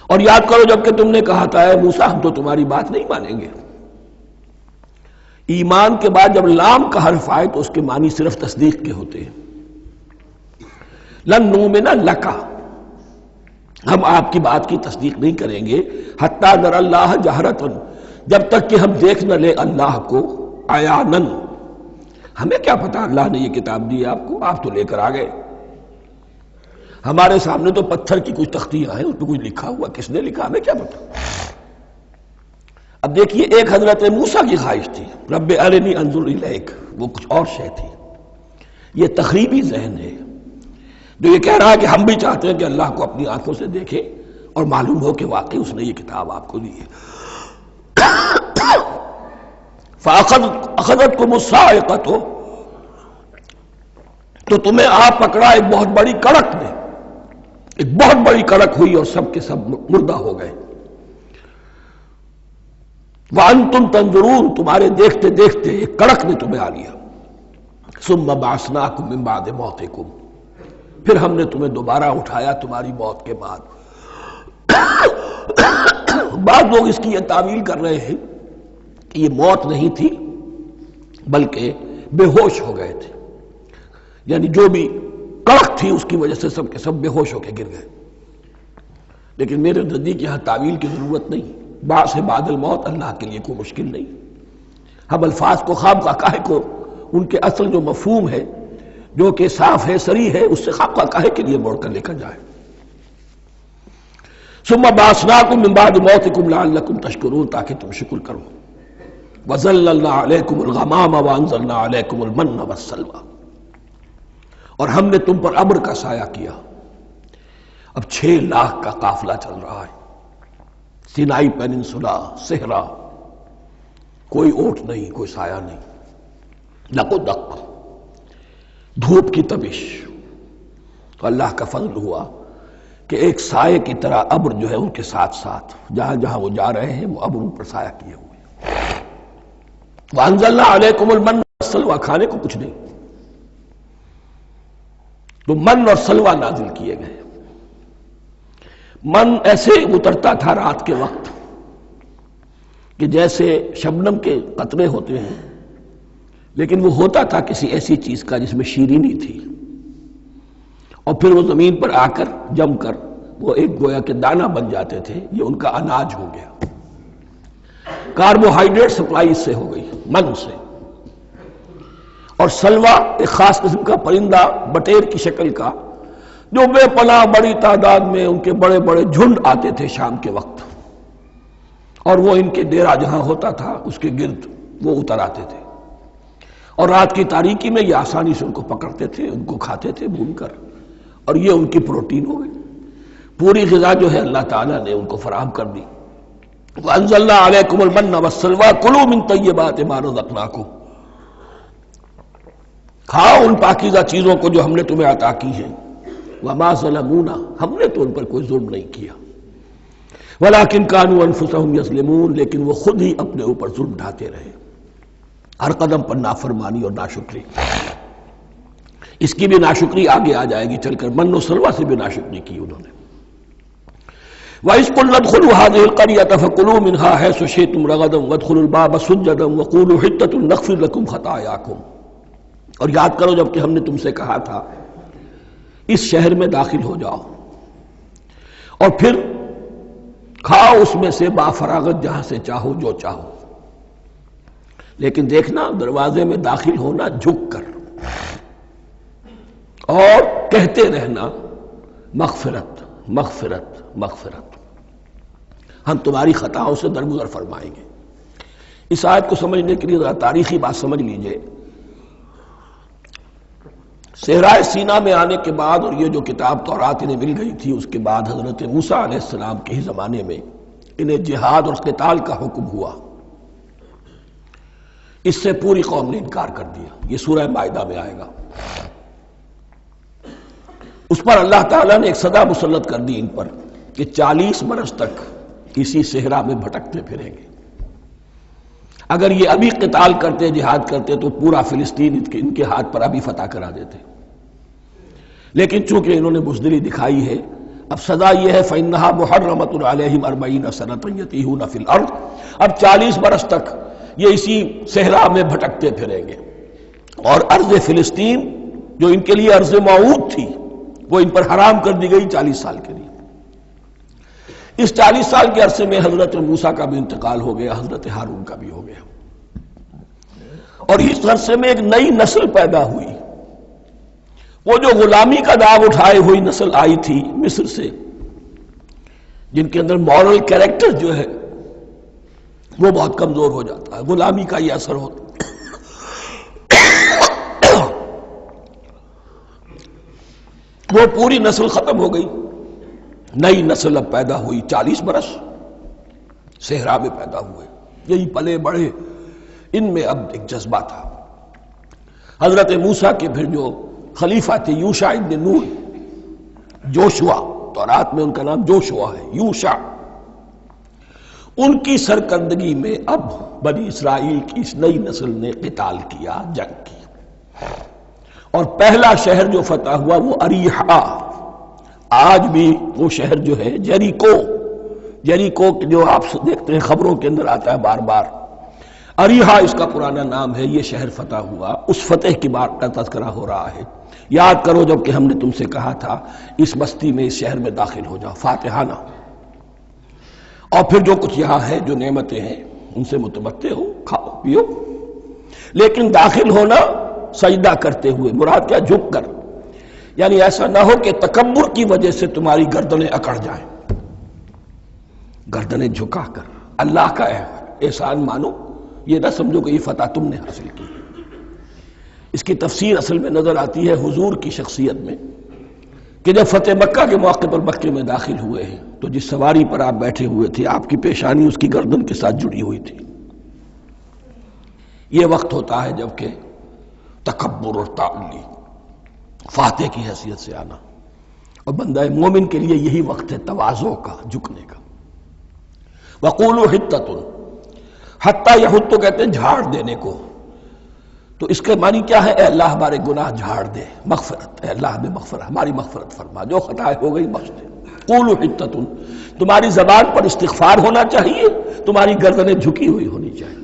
[SPEAKER 1] اور یاد کرو جب کہ تم نے کہا تھا اے موسیٰ ہم تو تمہاری بات نہیں مانیں گے. ایمان کے بعد جب لام کا حرف آئے تو اس کے معنی صرف تصدیق کے ہوتے ہیں. لن نؤمن لک، ہم آپ کی بات کی تصدیق نہیں کریں گے، حتیٰ نر اللہ جہرتن، جب تک کہ ہم دیکھ نہ لیں اللہ کو عیانن. ہمیں کیا پتا اللہ نے یہ کتاب دی آپ کو، آپ تو لے کر آ گئے. ہمارے سامنے تو پتھر کی کچھ تختیاں ہیں، اس پہ کچھ لکھا ہوا، کس نے لکھا ہمیں کیا پتا. اب دیکھیے ایک حضرت موسیٰ کی خواہش تھی رب ارنی انظر الیک، وہ کچھ اور شے تھی. یہ تخریبی ذہن ہے جو یہ کہہ رہا ہے کہ ہم بھی چاہتے ہیں کہ اللہ کو اپنی آنکھوں سے دیکھیں اور معلوم ہو کہ واقعی اس نے یہ کتاب آپ کو دی ہے. فَأَخَذَتْكُمُ الصَّاعِقَةُ، تو تمہیں آپ پکڑا ایک بہت بڑی کڑک نے، ایک بہت بڑی کڑک ہوئی اور سب کے سب مردہ ہو گئے. وَأَنْتُمْ تَنظُرُونَ، تمہارے دیکھتے دیکھتے ایک کڑک نے تمہیں آ لیا. ثُمَّ بَعَثْنَاكُمْ مِنْ بَعْدِ مَوْتِكُمْ، پھر ہم نے تمہیں دوبارہ اٹھایا تمہاری موت کے بعد. بعض لوگ اس کی یہ تعویل کر رہے ہیں کہ یہ موت نہیں تھی بلکہ بے ہوش ہو گئے تھے، یعنی جو بھی کڑک تھی اس کی وجہ سے سب کے سب بے ہوش ہو کے گر گئے. لیکن میرے نزدیک یہاں تعویل کی ضرورت نہیں. بعد سے بعد الموت اللہ کے لیے کوئی مشکل نہیں. ہم الفاظ کو خواہ کاہے کو ان کے اصل جو مفہوم ہے جو کہ صاف ہے، صریح ہے، اس سے خواہ کاہے کے لیے موڑ کر لے کر جائے. ثم بعثناکم من بعد موتکم لعلکم تشکرون، تاکہ تم شکر کرو. وظللنا علیکم الغمام وانزلنا علیکم المن والسلوى، اور ہم نے تم پر ابر کا سایہ کیا. اب 6 لاکھ کا قافلہ چل رہا ہے، سینائی پیننسولا، صحرا، کوئی اوٹ نہیں، کوئی سایہ نہیں، دق و دق، دھوپ کی تبش. تو اللہ کا فضل ہوا کہ ایک سائے کی طرح ابر جو ہے ان کے ساتھ ساتھ جہاں جہاں وہ جا رہے ہیں وہ ابر ان پر سایہ کیے ہوئے. وَأَنزَلْنَا عَلَيْكُمُ الْمَنَّ وَالسَّلْوَىٰ، کھانے کو کچھ نہیں تو من اور سلوہ نازل کیے گئے. من ایسے اترتا تھا رات کے وقت کہ جیسے شبنم کے قطرے ہوتے ہیں، لیکن وہ ہوتا تھا کسی ایسی چیز کا جس میں شیرینی تھی، اور پھر وہ زمین پر آ کر جم کر وہ ایک گویا کے دانہ بن جاتے تھے. یہ ان کا اناج ہو گیا. کاربوہائیڈریٹ سپلائی اس سے ہو گئی، من سے. اور سلوہ ایک خاص قسم کا پرندہ بٹیر کی شکل کا جو بے پناہ بڑی تعداد میں ان کے بڑے بڑے جھنڈ آتے تھے شام کے وقت، اور وہ ان کے ڈیرا جہاں ہوتا تھا اس کے گرد وہ اتر آتے تھے، اور رات کی تاریکی میں یہ آسانی سے ان کو پکڑتے تھے، ان کو کھاتے تھے بھون کر، اور یہ ان کی پروٹین ہو گئی. پوری غذا جو ہے اللہ تعالیٰ نے ان کو فراہم کر دی. وَأَنزَلْنَا عَلَيْكُمُ الْمَنَّ وَالسَّلْوَىٰ كُلُوا مِن طَيِّبَاتِ مَا رَزَقْنَاكُمْ، کھاؤ ان پاکیزہ چیزوں کو جو ہم نے تمہیں عطا کی ہیں. وَمَا ظَلَمُونَا، ہم نے تو ان پر کوئی ظلم نہیں کیا. وَلَٰكِن كَانُوا أَنفُسَهُمْ يَظْلِمُونَ، لیکن وہ خود ہی اپنے اوپر ظلم ڈھاتے رہے، ہر قدم پر نافرمانی اور ناشکری. اس کی بھی ناشکری آگے آ جائے گی چل کر، من و سلوہ سے بھی ناشکری کی انہوں نے. وَإِذْ قُلْنَا ادْخُلُوا هَٰذِهِ الْقَرْيَةَ فَكُلُوا مِنْهَا حَيْثُ شِئْتُمْ رَغَدًا وَادْخُلُوا الْبَابَ سُجَّدًا وَقُولُوا حِطَّةٌ نَغْفِرْ لَكُمْ خَطَايَاكُمْ. اور یاد کرو جب کہ ہم نے تم سے کہا تھا اس شہر میں داخل ہو جاؤ اور پھر کھاؤ اس میں سے بافراغت جہاں سے چاہو جو چاہو، لیکن دیکھنا دروازے میں داخل ہونا جھک کر اور کہتے رہنا مغفرت مغفرت مغفرت، ہم تمہاری خطاؤں سے درگزر فرمائیں گے۔ اس آیت کو سمجھنے کے لیے ذرا تاریخی بات سمجھ لیجئے۔ صحرائے سینا میں آنے کے بعد، اور یہ جو کتاب تورات انہیں مل گئی تھی، اس کے بعد حضرت موسیٰ علیہ السلام کے ہی زمانے میں انہیں جہاد اور قتال کا حکم ہوا۔ اس سے پوری قوم نے انکار کر دیا، یہ سورہ مائدہ میں آئے گا۔ اس پر اللہ تعالیٰ نے ایک سزا مسلط کر دی ان پر کہ 40 برس تک اسی صحرا میں بھٹکتے پھریں گے۔ اگر یہ ابھی قتال کرتے، جہاد کرتے، تو پورا فلسطین ان کے ہاتھ پر ابھی فتح کرا دیتے، لیکن چونکہ انہوں نے بزدلی دکھائی ہے، اب سزا یہ ہے فَإِنَّهَا مُحَرَّمَةٌ عَلَيْهِمْ 40 سَنَةً يَتِيهُونَ فِي الْأَرْضِ، اب 40 برس تک یہ اسی صحرا میں بھٹکتے پھریں گے، اور ارض فلسطین جو ان کے لیے ارض موعود تھی وہ ان پر حرام کر دی گئی 40 سال کے لیے۔ اس 40 سال کے عرصے میں حضرت موسیٰ کا بھی انتقال ہو گیا، حضرت ہارون کا بھی ہو گیا، اور اس عرصے میں ایک نئی نسل پیدا ہوئی۔ وہ جو غلامی کا داغ اٹھائے ہوئی نسل آئی تھی مصر سے، جن کے اندر مورل کیریکٹر جو ہے وہ بہت کمزور ہو جاتا ہے، غلامی کا یہ اثر ہوتا ہے۔ وہ پوری نسل ختم ہو گئی، نئی نسل اب پیدا ہوئی، 40 برس صحرا میں پیدا ہوئے، یہی پلے بڑھے، ان میں اب ایک جذبہ تھا۔ حضرت موسیٰ کے پھر جو خلیفہ تھے یوشع ابن نون، جوشوا، تورات میں ان کا نام جوشوا ہے، یوشع، ان کی سرکردگی میں اب بنی اسرائیل کی اس نئی نسل نے قتال کیا، جنگ کی، اور پہلا شہر جو فتح ہوا وہ اریحا۔ آج بھی وہ شہر جو ہے جیریکو جو آپ دیکھتے ہیں خبروں کے اندر آتا ہے بار بار، اریحا اس کا پرانا نام ہے، یہ شہر فتح ہوا۔ اس فتح کی بات کا تذکرہ ہو رہا ہے۔ یاد کرو جب کہ ہم نے تم سے کہا تھا اس بستی میں، اس شہر میں داخل ہو جاؤ فاتحانہ، اور پھر جو کچھ یہاں ہے، جو نعمتیں ہیں، ان سے متمتع ہو، کھاؤ پیو، لیکن داخل ہونا سجدہ کرتے ہوئے، مراد کیا؟ جھک کر، یعنی ایسا نہ ہو کہ تکبر کی وجہ سے تمہاری گردنیں اکڑ جائیں، گردنیں جھکا کر اللہ کا احسان مانو، یہ نہ سمجھو کہ یہ فتح تم نے حاصل کی۔ اس کی تفسیر اصل میں نظر آتی ہے حضور کی شخصیت میں، کہ جب فتح مکہ کے موقع پر مکے میں داخل ہوئے ہیں تو جس سواری پر آپ بیٹھے ہوئے تھے، آپ کی پیشانی اس کی گردن کے ساتھ جڑی ہوئی تھی۔ یہ وقت ہوتا ہے جب کہ تکبر اور تعلی، فاتح کی حیثیت سے آنا، اور بندہ مومن کے لیے یہی وقت ہے تواضع کا، جھکنے کا۔ وَقُولُوا حِطَّةٌ، حتیٰ یحط کہتے ہیں جھاڑ دینے کو، تو اس کے معنی کیا ہے؟ اے اللہ ہمارے گناہ جھاڑ دے، مغفرت، اے اللہ ہمیں مغفرت، ہماری مغفرت فرما، جو خطائیں ہو گئی بخش دے۔ قولوا حِطَّةٌ، تمہاری زبان پر استغفار ہونا چاہیے، تمہاری گردنیں جھکی ہوئی ہونی چاہیے۔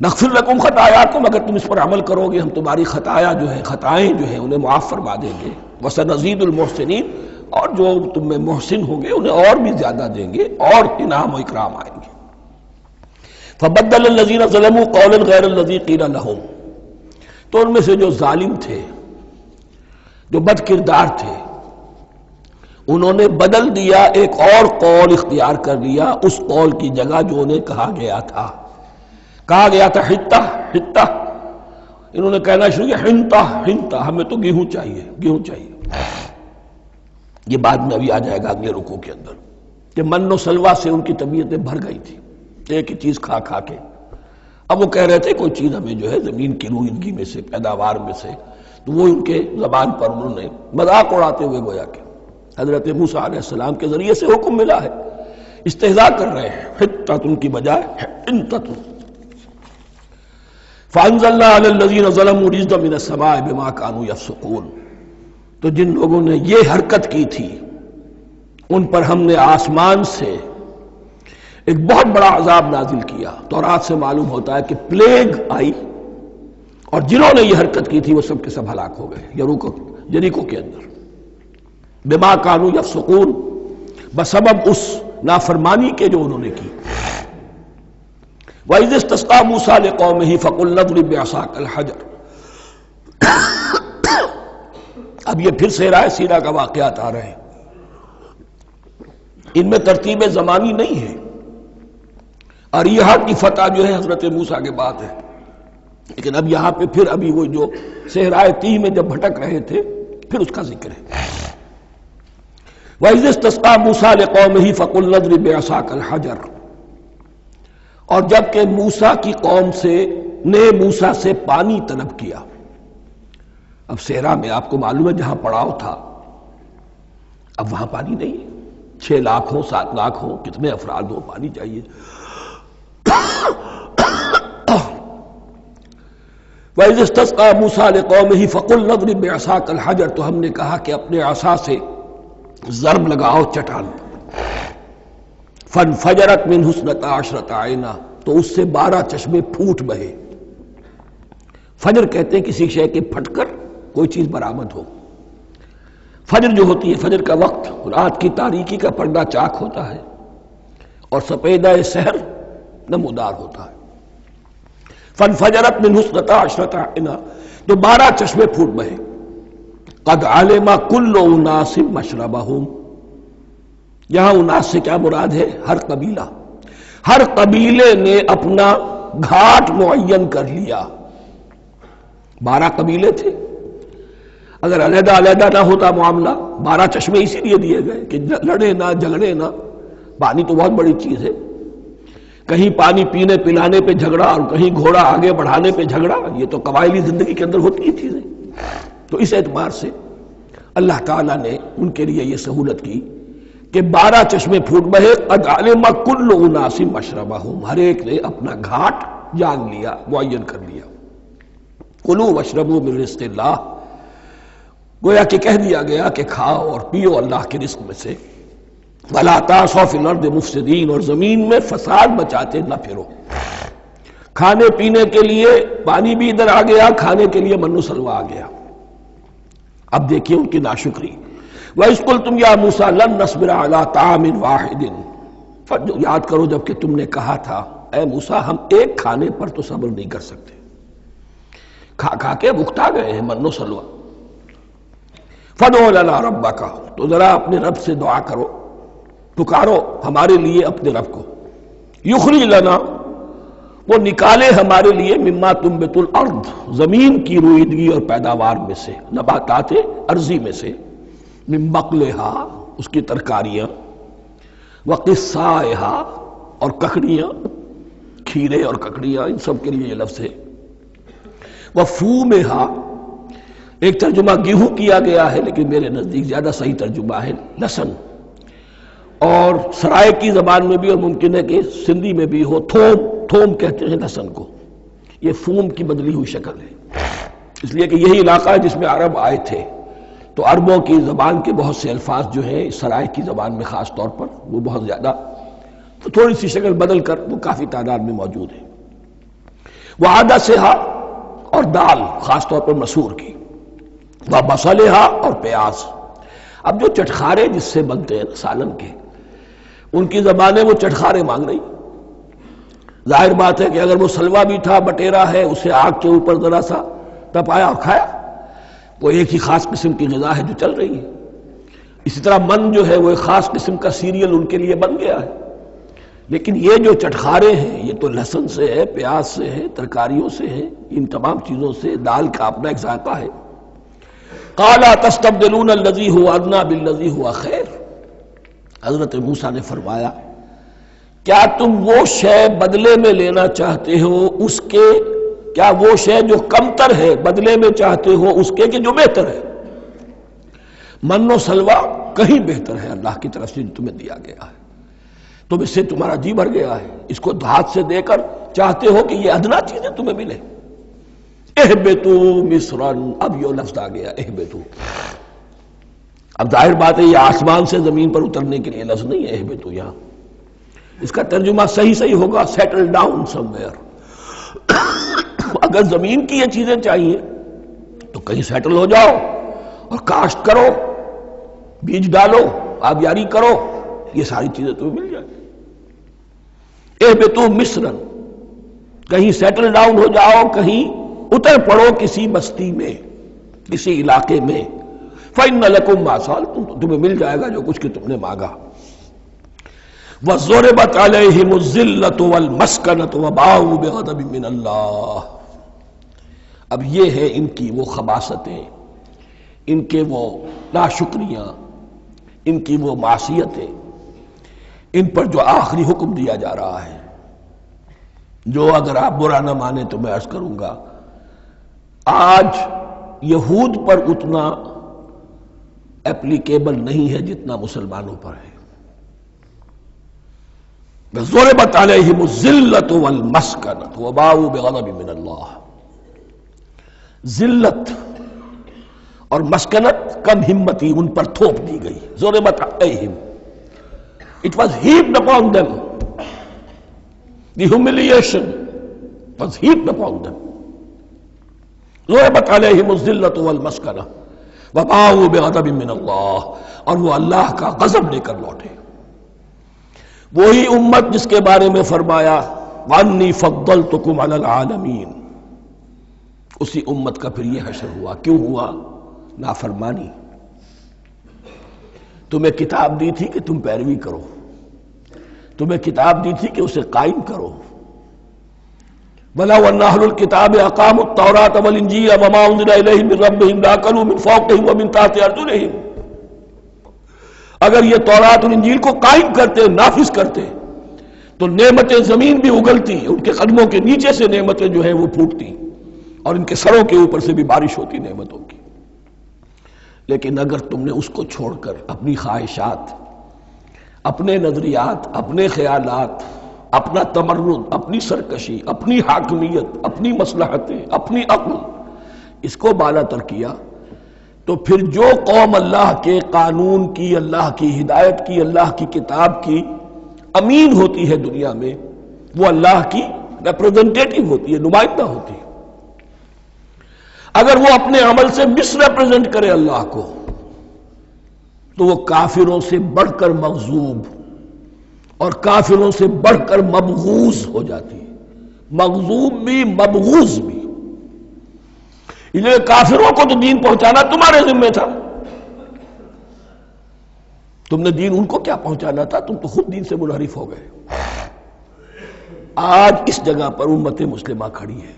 [SPEAKER 1] نغفر لکم خطایاکم، اگر تم اس پر عمل کرو گے ہم تمہاری خطایا جو ہیں، خطائیں جو ہیں، انہیں معاف فرما دیں گے۔ وسنزید المحسنین، اور جو تم میں محسن ہوں گے انہیں اور بھی زیادہ دیں گے، اور انعام و اکرام آئیں گے۔ فبدل الذین ظلموا قولا غیر الذی قیل لہم، تو ان میں سے جو ظالم تھے، جو بد کردار تھے، انہوں نے بدل دیا، ایک اور قول اختیار کر لیا اس قول کی جگہ جو انہیں کہا گیا تھا۔ کہا گیا تھا حتہ حتہ، انہوں نے کہنا شروع کیا حنطہ حنطہ، ہمیں تو گیہوں چاہیے، گیہوں چاہیے۔ یہ بعد میں ابھی آ جائے گا اگلے رکوع کے اندر، کہ من و سلوہ سے ان کی طبیعتیں بھر گئی تھی ایک ہی چیز کھا کھا کے۔ اب وہ کہہ رہے تھے کوئی چیز ہمیں جو ہے زمین کی روئیدگی میں سے، پیداوار میں سے، تو وہ ان کے زبان پر انہوں نے مذاق اڑاتے ہوئے گویا کہ حضرت موسیٰ علیہ السلام کے ذریعے سے حکم ملا ہے، استہزاء کر رہے ہیں، حتۃ کی بجائے حنطۃ۔ فَأَنزَلْنَا عَلَى الَّذِينَ ظَلَمُوا رِجْزًا مِنَ السَّمَاءِ بِمَا كَانُوا يَفْسُقُونَ، تو جن لوگوں نے یہ حرکت کی تھی ان پر ہم نے آسمان سے ایک بہت بڑا عذاب نازل کیا۔ تورات سے معلوم ہوتا ہے کہ پلیگ آئی اور جنہوں نے یہ حرکت کی تھی وہ سب کے سب ہلاک ہو گئے یریکو کے اندر، بما کانوا یفسقون، بسبب اس نافرمانی کے جو انہوں نے کی۔ وَإِذِ اسْتَسْقَىٰ مُوسَىٰ لِقَوْمِهِ فَقُلْنَا اضْرِب بِّعَصَاكَ الْحَجَرَ۔ اب یہ پھر صحرائے سینا کا واقعات آ رہے ہیں، ان میں ترتیب زمانی نہیں ہے۔ اریحا کی فتح جو ہے حضرت موسیٰ کے بعد ہے، لیکن اب یہاں پہ پھر ابھی وہ جو صحرائے تیہ میں جب بھٹک رہے تھے پھر اس کا ذکر ہے۔ وَإِذِ اسْتَسْقَىٰ مُوسَىٰ لِقَوْمِهِ فَقُلْنَا اضْرِب بِّعَصَاكَ الْحَجَرَ، اور جب کہ موسیٰ کی قوم نے موسیٰ سے پانی طلب کیا۔ اب صحرا میں آپ کو معلوم ہے جہاں پڑاؤ تھا اب وہاں پانی نہیں ہے، 6 لاکھ ہو 7 لاکھ ہو کتنے افراد ہو پانی چاہیے۔ وَإِذِ اسْتَسْقَىٰ مُوسَىٰ لِقَوْمِهِ فَقُلْنَا اضْرِب بِّعَصَاكَ الْحَجَرَ، تو ہم نے کہا کہ اپنے عصا سے ضرب لگاؤ چٹان پر۔ فَانْفَجَرَتْ مِنْهُ اثْنَتَا عَشْرَةَ عَيْنًا، تو اس سے 12 چشمے پھوٹ بہے۔ فجر کہتے ہیں کسی شے کے پھٹ کر کوئی چیز برآمد ہو۔ فجر جو ہوتی ہے، فجر کا وقت رات کی تاریکی کا پردہ چاک ہوتا ہے اور سپیدہ سحر نمودار ہوتا ہے۔ فَانْفَجَرَتْ مِنْهُ اثْنَتَا عَشْرَةَ عَيْنًا، تو 12 چشمے پھوٹ بہے۔ قَدْ عَلِمَ كُلُّ أُنَاسٍ مَشْرَبَهُمْ، یہاں اناس سے کیا مراد ہے؟ ہر قبیلہ، ہر قبیلے نے اپنا گھاٹ معین کر لیا۔ 12 قبیلے تھے، اگر علیحدہ علیحدہ نہ ہوتا معاملہ، 12 چشمے اسی لیے دیے گئے کہ لڑے نہ جھگڑے نہ۔ پانی تو بہت بڑی چیز ہے، کہیں پانی پینے پلانے پہ جھگڑا اور کہیں گھوڑا آگے بڑھانے پہ جھگڑا، یہ تو قبائلی زندگی کے اندر ہوتی ہی چیزیں۔ تو اس اعتبار سے اللہ تعالیٰ نے ان کے لیے یہ سہولت کی کہ 12 چشمے پھوٹ بہے۔ قد علم کل اناس مشربہم، ہر ایک نے اپنا گھاٹ جان لیا، معین کر لیا۔ کلوا واشربوا من رزق اللہ، گویا کہ کہہ دیا گیا کہ کھاؤ اور پیو اللہ کے رزق میں سے۔ ولا تعثوا فی الارض مفسدین، اور زمین میں فساد مچاتے نہ پھرو۔ کھانے پینے کے لیے پانی بھی ادھر آ گیا، کھانے کے لیے من و سلوہ آ گیا۔ اب دیکھیے ان کی ناشکری۔ وَإِذْ قُلْتُمْ يَا مُوسَىٰ لَن نَّصْبِرَ عَلَىٰ طَعَامٍ وَاحِدٍ، یاد کرو جب کہ تم نے کہا تھا اے موسیٰ ہم ایک کھانے پر تو صبر نہیں کر سکتے، کھا کھا کے بکتا گئے ہیں من و سلوہ۔ فَادْعُ لَنَا رَبَّكَ، تو ذرا اپنے رب سے دعا کرو، پکارو ہمارے لیے اپنے رب کو۔ یخرج لنا، وہ نکالے ہمارے لیے مما تنبت الارض، زمین کی روئیدگی اور پیداوار میں سے، نباتات ارضی میں سے، من بقلہا اس کی ترکاریاں، وقصائہا اور ککڑیاں، کھیرے اور ککڑیاں، ان سب کے لیے یہ لفظ ہے۔ وفومہا، ایک ترجمہ گیہوں کیا گیا ہے لیکن میرے نزدیک زیادہ صحیح ترجمہ ہے لہسن، اور سرائکی زبان میں بھی اور ممکن ہے کہ سندھی میں بھی ہو تھوم، تھوم کہتے ہیں لہسن کو، یہ فوم کی بدلی ہوئی شکل ہے، اس لیے کہ یہی علاقہ ہے جس میں عرب آئے تھے، تو عربوں کی زبان کے بہت سے الفاظ جو ہیں سرائکی زبان میں خاص طور پر وہ بہت زیادہ تو تھوڑی سی شکل بدل کر وہ کافی تعداد میں موجود ہے۔ وعدسہا، اور دال خاص طور پر مسور کی، وبصلہا، اور پیاز۔ اب جو چٹخارے جس سے بنتے ہیں سالن کے، ان کی زبانیں وہ چٹخارے مانگ رہی۔ ظاہر بات ہے کہ اگر وہ سلوا بھی تھا، بٹیرا ہے، اسے آگ کے اوپر ذرا سا تپایا اور کھایا، وہ ایک ہی خاص قسم کی غذا ہے جو چل رہی ہے۔ اسی طرح من جو ہے وہ ایک خاص قسم کا سیریل ان کے لیے بن گیا ہے، لیکن یہ جو چٹخارے ہیں یہ تو لہسن سے ہے، پیاز سے ہے، ترکاریوں سے ہے، ان تمام چیزوں سے، دال کا اپنا ایک ذائقہ ہے۔ قَالَ تَسْتَبْدِلُونَ الَّذِي هُوَ أَدْنَىٰ بِالَّذِي هُوَ خَيْرٌ، حضرت موسیٰ نے فرمایا کیا تم وہ شے بدلے میں لینا چاہتے ہو اس کے، کیا وہ شے جو کمتر ہے بدلے میں چاہتے ہو اس کے کہ جو بہتر ہے؟ من و سلوہ کہیں بہتر ہے اللہ کی طرف سے جو تمہیں دیا گیا ہے، تم اس سے تمہارا جی بھر گیا ہے، اس کو ہاتھ سے دے کر چاہتے ہو کہ یہ ادنا چیزیں تمہیں ملے۔ اہبتوا مصرا، اب یہ لفظ آ گیا اہبتوا، اب ظاہر بات ہے یہ آسمان سے زمین پر اترنے کے لیے لفظ نہیں ہے اہبتوا، یہاں اس کا ترجمہ صحیح ہوگا سیٹل ڈاؤن سم ویئر، اگر زمین کی یہ چیزیں چاہیے تو کہیں سیٹل ہو جاؤ اور کاشت کرو، بیج ڈالو، آبیاری کرو، یہ ساری چیزیں تمہیں مل جائیں۔ اہبطوا مصرا، کہیں سیٹل ڈاؤن ہو جاؤ، کہیں اتر پڑو کسی بستی میں، کسی علاقے میں، فإن لکم ما سألتم، تو تمہیں مل جائے گا جو کچھ کہ تم نے مانگا۔ وَضُرِبَتْ عَلَيْهِمُ الذِّلَّةُ وَالْمَسْكَنَةُ وَبَاءُوا بِغَضَبٍ مِّنَ اللَّهِ۔ اب یہ ہے ان کی وہ خباثتیں، ان کے وہ ناشکریاں، ان کی وہ معصیتیں، ان پر جو آخری حکم دیا جا رہا ہے، جو اگر آپ برا نہ مانیں تو میں عرض کروں گا آج یہود پر اتنا اپلیکیبل نہیں ہے جتنا مسلمانوں پر ہے۔ ضربت علیہم الذلۃ والمسکنۃ وباؤوا بغضب من اللہ۔ ذلت اور مسکنت، کم ہمتی ان پر تھوپ دی گئی۔ ضربت علیہم، it was heaped upon them، the humiliation was heaped upon them۔ ضربت علیہم الذلۃ والمسکنۃ وباؤوا بغضب من اللہ، اور وہ اللہ کا غضب لے کر لوٹے۔ وہی امت جس کے بارے میں فرمایا وَأَنِّي فَضَّلْتُكُمْ عَلَى الْعَالَمِينَ، اسی امت کا پھر یہ حشر ہوا۔ کیوں ہوا؟ نافرمانی۔ تمہیں کتاب دی تھی کہ تم پیروی کرو، تمہیں کتاب دی تھی کہ اسے قائم کرو۔ وَلَوْ أَنَّ أَهْلَ الْكِتَابِ أَقَامُوا التَّوْرَاةَ وَالْإِنْجِيلَ وَمَا أُنزِلَ إِلَيْهِم مِّن رَّبِّهِمْ لَأَكَلُوا مِن فَوْقِهِمْ وَمِن تَحْتِ أَرْجُلِهِمْ۔ اگر یہ تورات اور انجیل کو قائم کرتے، نافذ کرتے، تو نعمتیں زمین بھی اگلتی، ان کے قدموں کے نیچے سے نعمتیں جو ہیں وہ پھوٹتی، اور ان کے سروں کے اوپر سے بھی بارش ہوتی نعمتوں کی۔ لیکن اگر تم نے اس کو چھوڑ کر اپنی خواہشات، اپنے نظریات، اپنے خیالات، اپنا تمرد، اپنی سرکشی، اپنی حاکمیت، اپنی مصلحتیں، اپنی عقل، اس کو بالا تر کیا، تو پھر جو قوم اللہ کے قانون کی، اللہ کی ہدایت کی، اللہ کی کتاب کی امین ہوتی ہے دنیا میں، وہ اللہ کی ریپرزنٹیٹو ہوتی ہے، نمائندہ ہوتی ہے۔ اگر وہ اپنے عمل سے مس ریپرزنٹ کرے اللہ کو، تو وہ کافروں سے بڑھ کر مغضوب اور کافروں سے بڑھ کر مبغوض ہو جاتی ہے، مغضوب بھی مبغوض بھی۔ کافروں کو تو دین پہنچانا تمہارے ذمہ تھا، تم نے دین ان کو کیا پہنچانا تھا، تم تو خود دین سے منحرف ہو گئے۔ آج اس جگہ پر امت مسلمہ کھڑی ہے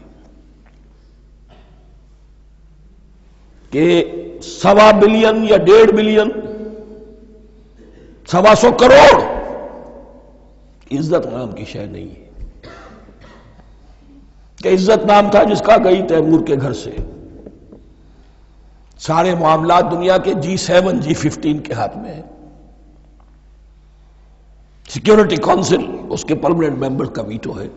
[SPEAKER 1] کہ 1.25 بلین یا 1.5 بلین، 125 کروڑ عزت نام کی شے نہیں ہے کہ عزت نام تھا جس کا گئی تیمور کے گھر سے، سارے معاملات دنیا کے G7 G15 کے ہاتھ میں ہیں، سیکیورٹی کونسل اس کے پرماننٹ ممبر کا ویٹو ہے،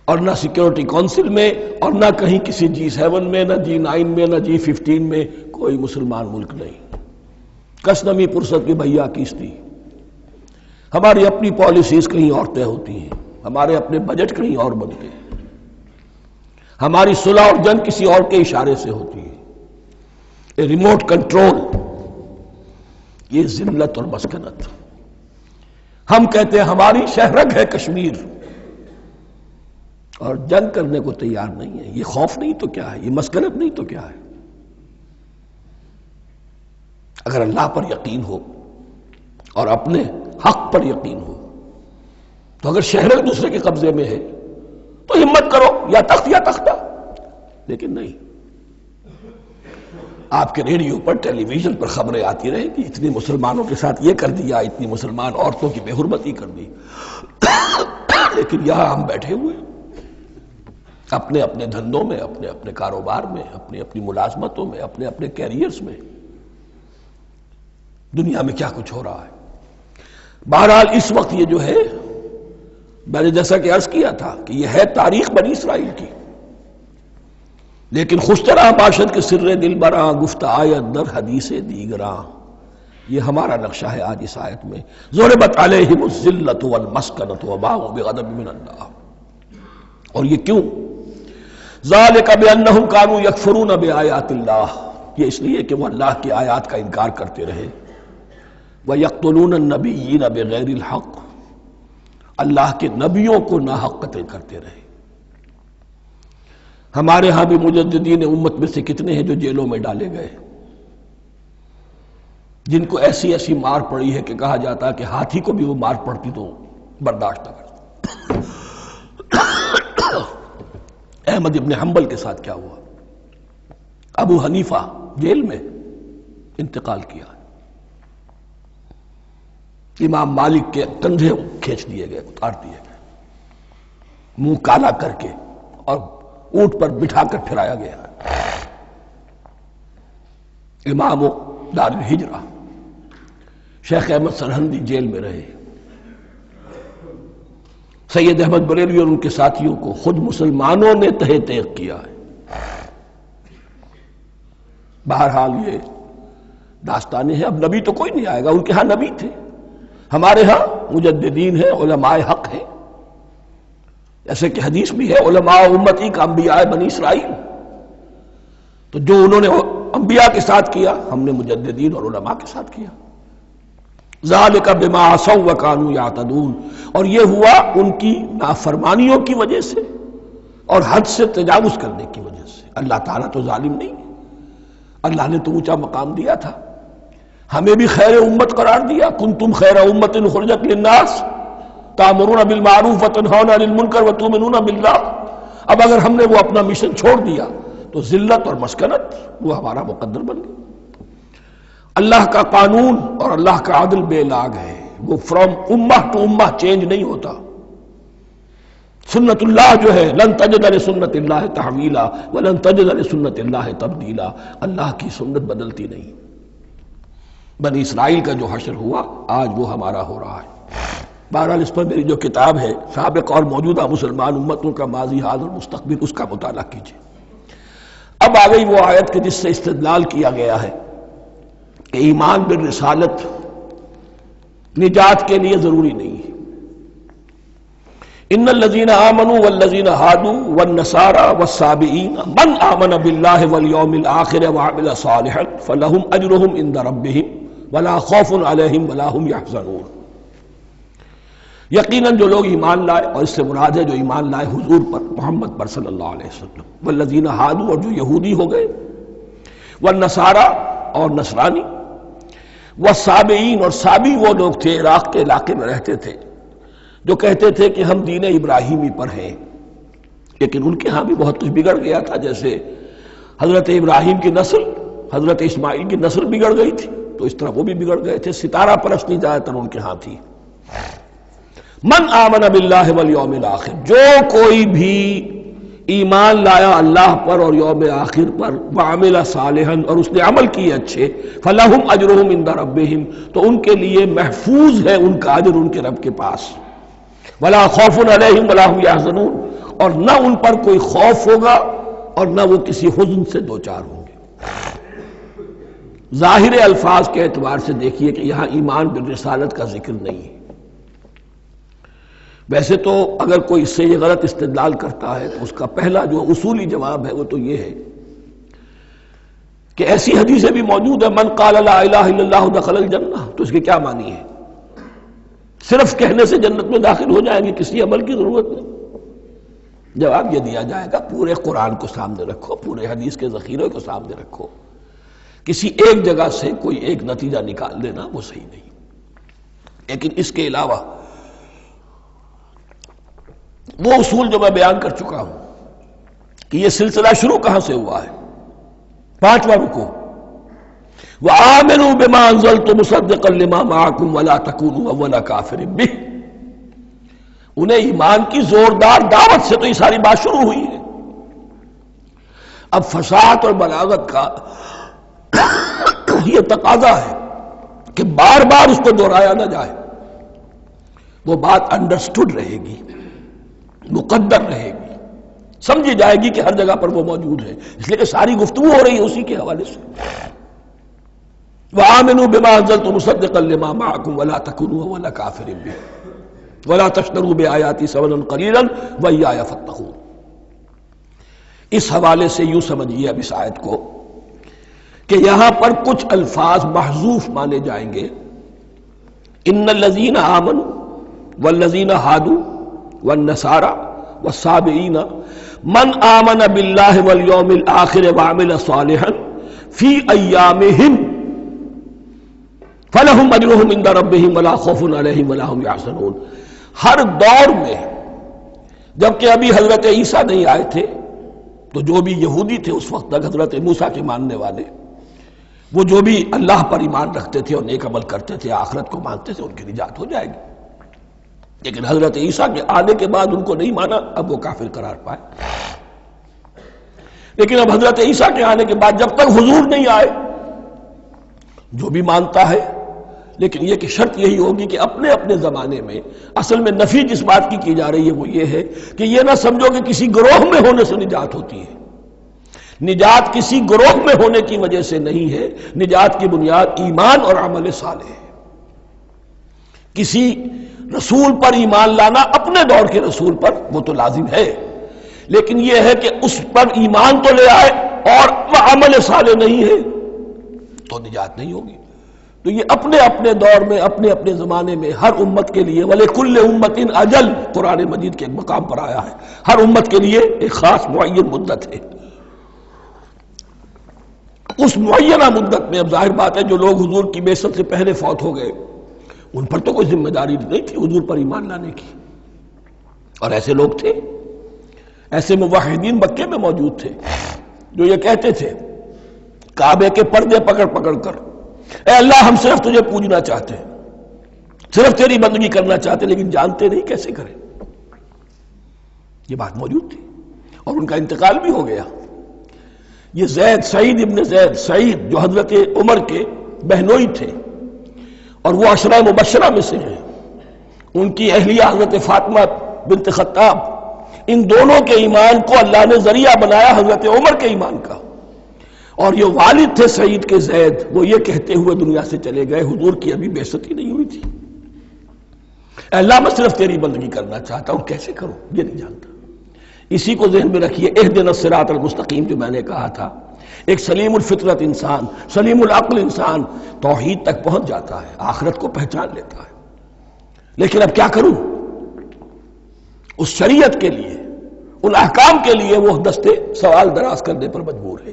[SPEAKER 1] اور نہ سیکیورٹی کونسل میں اور نہ کہیں کسی G7 میں، نہ G9 میں، نہ G15 میں کوئی مسلمان ملک نہیں۔ کس نمی پرست کی بھیا کیستی، ہماری اپنی پالیسیز کہیں اور طے ہوتی ہیں، ہمارے اپنے بجٹ کہیں اور بنتے ہیں، ہماری صلح اور جنگ کسی اور کے اشارے سے ہوتی ہے، ریموٹ کنٹرول، یہ ذلت اور مسکنت۔ ہم کہتے ہیں ہماری شہرگ ہے کشمیر، اور جنگ کرنے کو تیار نہیں ہے۔ یہ خوف نہیں تو کیا ہے، یہ مسکنت نہیں تو کیا ہے؟ اگر اللہ پر یقین ہو اور اپنے حق پر یقین ہو تو اگر شہر ایک دوسرے کے قبضے میں ہے تو ہمت کرو، یا تخت یا تختہ، لیکن نہیں۔ آپ کے ریڈیو پر، ٹیلی ویژن پر خبریں آتی رہیں کہ اتنی مسلمانوں کے ساتھ یہ کر دیا، اتنی مسلمان عورتوں کی بے حرمتی کر دی، لیکن یہاں ہم بیٹھے ہوئے اپنے اپنے دھندوں میں، اپنے اپنے کاروبار میں، اپنی اپنی ملازمتوں میں، اپنے اپنے کیریئرز میں، دنیا میں کیا کچھ ہو رہا ہے۔ بہرحال اس وقت یہ جو ہے، میں نے جیسا کہ عرض کیا تھا کہ یہ ہے تاریخ بنی اسرائیل کی، لیکن خوشترا باشد کے سر دل براں، گفت آیت در حدیث دیگراں، یہ ہمارا نقشہ ہے آج اس آیت میں۔ ضربت علیہم الذلۃ والمسکنۃ وباؤوا بغضب من اللہ۔ اور یہ کیوں؟ ذالک بانہم کانوا یکفرون بآیات اللہ، یہ اس لیے کہ وہ اللہ کی آیات کا انکار کرتے رہے، وَيَقْتُلُونَ النَّبِيِّينَ بِغَيْرِ الْحَقِّ، اللہ کے نبیوں کو ناحق قتل کرتے رہے۔ ہمارے ہاں بھی مجددین امت میں سے کتنے ہیں جو جیلوں میں ڈالے گئے، جن کو ایسی ایسی مار پڑی ہے کہ کہا جاتا ہے کہ ہاتھی کو بھی وہ مار پڑتی تو برداشت نہ کرتا۔ احمد ابن حنبل کے ساتھ کیا ہوا؟ ابو حنیفہ جیل میں انتقال کیا، امام مالک کے کندھے کھینچ دیے گئے، اتار دیے گئے، منہ کالا کر کے اور اونٹ پر بٹھا کر پھرایا گیا۔ امام دار الہجرہ شیخ احمد سرہندی جیل میں رہے، سید احمد بریلوی اور ان کے ساتھیوں کو خود مسلمانوں نے تہہ تیغ کیا ہے۔ بہرحال یہ داستانیں ہیں، اب نبی تو کوئی نہیں آئے گا، ان کے ہاں نبی تھے، ہمارے ہاں مجددین ہیں، علماء حق ہیں، جیسے کہ حدیث بھی ہے علماء امتی کا انبیاء بنی اسرائیل، تو جو انہوں نے انبیاء کے ساتھ کیا ہم نے مجددین اور علماء کے ساتھ کیا۔ ذالک بما عصوا وکانوا یعتدون، اور یہ ہوا ان کی نافرمانیوں کی وجہ سے اور حد سے تجاوز کرنے کی وجہ سے۔ اللہ تعالیٰ تو ظالم نہیں ہے، اللہ نے تو اونچا مقام دیا تھا، ہمیں بھی خیر امت قرار دیا، کنتم خیر امت اخرجت للناس تأمرون بالمعروف وتنہون عن المنکر وتؤمنون باللہ۔ اب اگر ہم نے وہ اپنا مشن چھوڑ دیا تو ذلت اور مسکنت وہ ہمارا مقدر بن گئی۔ اللہ کا قانون اور اللہ کا عدل بے لاگ ہے، وہ فرام امہ ٹو امہ چینج نہیں ہوتا۔ سنت اللہ جو ہے لن تجد لسنت اللہ تحویلا ولن تجد لسنت اللہ تبدیلا، اللہ کی سنت بدلتی نہیں۔ بنی اسرائیل کا جو حشر ہوا آج وہ ہمارا ہو رہا ہے۔ بہرحال اس پر میری جو کتاب ہے سابق اور موجودہ مسلمان امتوں کا ماضی حال اور مستقبل، اس کا مطالعہ کیجیے۔ اب آ گئی وہ آیت کہ جس سے استدلال کیا گیا ہے کہ ایمان بالرسالت نجات کے لیے ضروری نہیں ہے۔ ان الذین آمنوا والذین ہادوا والنصارى والصابئین من آمن باللہ والیوم الآخر وعمل صالحا فلہم اجرہم عند ربہم ولا خوف علیہم ولا ہم یحزنون۔ یقیناً جو لوگ ایمان لائے، اور اس سے مراد ہے جو ایمان لائے حضور پر، محمد پر صلی اللہ علیہ وسلم، والذین ہادوا اور جو یہودی ہو گئے، والنصارى اور نصرانی، والصابئین اور صابی وہ لوگ تھے عراق کے علاقے میں رہتے تھے جو کہتے تھے کہ ہم دین ابراہیمی پر ہیں، لیکن ان کے ہاں بھی بہت کچھ بگڑ گیا تھا، جیسے حضرت ابراہیم کی نسل حضرت اسماعیل کی نسل بگڑ گئی تھی تو اس طرح وہ بھی بگڑ گئے تھے، ستارہ پرستی زیادہ تر ان کے ہاں تھی۔ من آمن باللہ والیوم الآخر، جو کوئی بھی ایمان لایا اللہ پر اور یوم آخر پر، وعمل صالحا اور اس نے عمل کیے اچھے، فلہم اجرہم عند ربہم تو ان کے لیے محفوظ ہے ان کا اجر ان کے رب کے پاس، ولا خوف علیہم ولا ہم یحزنون اور نہ ان پر کوئی خوف ہوگا اور نہ وہ کسی حزن سے دوچار ہوں گے۔ ظاہر الفاظ کے اعتبار سے دیکھیے کہ یہاں ایمان بالرسالت کا ذکر نہیں ہے۔ ویسے تو اگر کوئی اس سے یہ غلط استدلال کرتا ہے تو اس کا پہلا جو اصولی جواب ہے وہ تو یہ ہے کہ ایسی حدیثیں بھی موجود ہیں، من قال لا الہ الا اللہ دخل الجنہ، تو اس کے کیا معنی ہے؟ صرف کہنے سے جنت میں داخل ہو جائیں گے، کسی عمل کی ضرورت نہیں؟ جواب یہ دیا جائے گا پورے قرآن کو سامنے رکھو، پورے حدیث کے ذخیرے کو سامنے رکھو، کسی ایک جگہ سے کوئی ایک نتیجہ نکال دینا وہ صحیح نہیں۔ لیکن اس کے علاوہ وہ اصول جو میں بیان کر چکا ہوں کہ یہ سلسلہ شروع کہاں سے ہوا ہے، 5واں رکوع، وَآمِنُوا بِمَا أَنزَلْتُ مُصَدِّقًا لِمَا مَعَكُمْ وَلَا تَكُونُوا أَوَّلَ كَافِرٍ بِهِ، انہیں ایمان کی زوردار دعوت سے تو یہ ساری بات شروع ہوئی ہے۔ اب فصاحت اور بلاغت کا یہ تقاضا ہے کہ بار بار اس کو دہرایا نہ جائے، وہ بات انڈرسٹوڈ رہے گی، مقدر رہے گی، سمجھی جائے گی کہ ہر جگہ پر وہ موجود ہے، اس لیے کہ ساری گفتگو ہو رہی ہے اسی کے حوالے سے۔ وَآمِنُوا بِمَا أَنزَلْتُ مُصَدِّقًا لِمَا مَعَكُمْ وَلَا تَكُونُوا أَوَّلَ كَافِرٍ بِهِ وَلَا تَشْتَرُوا بِآيَاتِي ثَمَنًا قَلِيلًا وَإِيَّايَ فَاتَّقُونِ۔ اس حوالے سے یوں سمجھیے اب اس آیت کو کہ یہاں پر کچھ الفاظ محذوف مانے جائیں گے. ان الذین آمنوا والذین ہادوا والنصارى والصابئین من آمن باللہ والیوم الآخر وعمل صالحا فی ایامہم فلہم اجرہم عند ربہم ولا خوف علیہم ولا ہم یحزنون. ہر دور میں جبکہ ابھی حضرت عیسیٰ نہیں آئے تھے تو جو بھی یہودی تھے اس وقت تک حضرت موسیٰ کے ماننے والے، وہ جو بھی اللہ پر ایمان رکھتے تھے اور نیک عمل کرتے تھے، آخرت کو مانتے تھے، ان کی نجات ہو جائے گی. لیکن حضرت عیسیٰ کے آنے کے بعد ان کو نہیں مانا، اب وہ کافر قرار پائے. لیکن اب حضرت عیسیٰ کے آنے کے بعد جب تک حضور نہیں آئے جو بھی مانتا ہے، لیکن یہ کہ شرط یہی ہوگی کہ اپنے اپنے زمانے میں، اصل میں نفی جس بات کی جا رہی ہے وہ یہ ہے کہ یہ نہ سمجھو کہ کسی گروہ میں ہونے سے نجات ہوتی ہے. نجات کسی گروہ میں ہونے کی وجہ سے نہیں ہے، نجات کی بنیاد ایمان اور عمل صالح ہے. کسی رسول پر ایمان لانا اپنے دور کے رسول پر وہ تو لازم ہے، لیکن یہ ہے کہ اس پر ایمان تو لے آئے اور وہ عمل صالح نہیں ہے تو نجات نہیں ہوگی. تو یہ اپنے اپنے دور میں، اپنے اپنے زمانے میں ہر امت کے لیے وَلِكُلِّ أُمَّةٍ أَجَلٌ قرآن مجید کے ایک مقام پر آیا ہے، ہر امت کے لیے ایک خاص معین مدت ہے. اس معینہ مدت میں اب ظاہر بات ہے جو لوگ حضور کی بعثت سے پہلے فوت ہو گئے ان پر تو کوئی ذمہ داری نہیں تھی حضور پر ایمان لانے کی، اور ایسے لوگ تھے، ایسے موحدین مکے میں موجود تھے جو یہ کہتے تھے کعبے کے پردے پکڑ پکڑ کر، اے اللہ ہم صرف تجھے پوجنا چاہتے ہیں، صرف تیری بندگی کرنا چاہتے، لیکن جانتے نہیں کیسے کریں. یہ بات موجود تھی اور ان کا انتقال بھی ہو گیا. یہ زید، سعید ابن زید، سعید جو حضرت عمر کے بہنوئی تھے اور وہ عشرہ مبشرہ میں سے ہیں، ان کی اہلیہ حضرت فاطمہ بنت خطاب، ان دونوں کے ایمان کو اللہ نے ذریعہ بنایا حضرت عمر کے ایمان کا. اور یہ والد تھے سعید کے زید، وہ یہ کہتے ہوئے دنیا سے چلے گئے حضور کی ابھی بعثت ہی نہیں ہوئی تھی، اے اللہ میں صرف تیری بندگی کرنا چاہتا ہوں، کیسے کروں یہ نہیں جانتا. اسی کو ذہن میں رکھیے، اہدنا الصراط المستقیم جو میں نے کہا تھا، ایک سلیم الفطرت انسان، سلیم العقل انسان توحید تک پہنچ جاتا ہے، آخرت کو پہچان لیتا ہے. لیکن اب کیا کروں؟ اس شریعت کے لیے، ان احکام کے لیے وہ دستے سوال دراز کرنے پر مجبور ہے.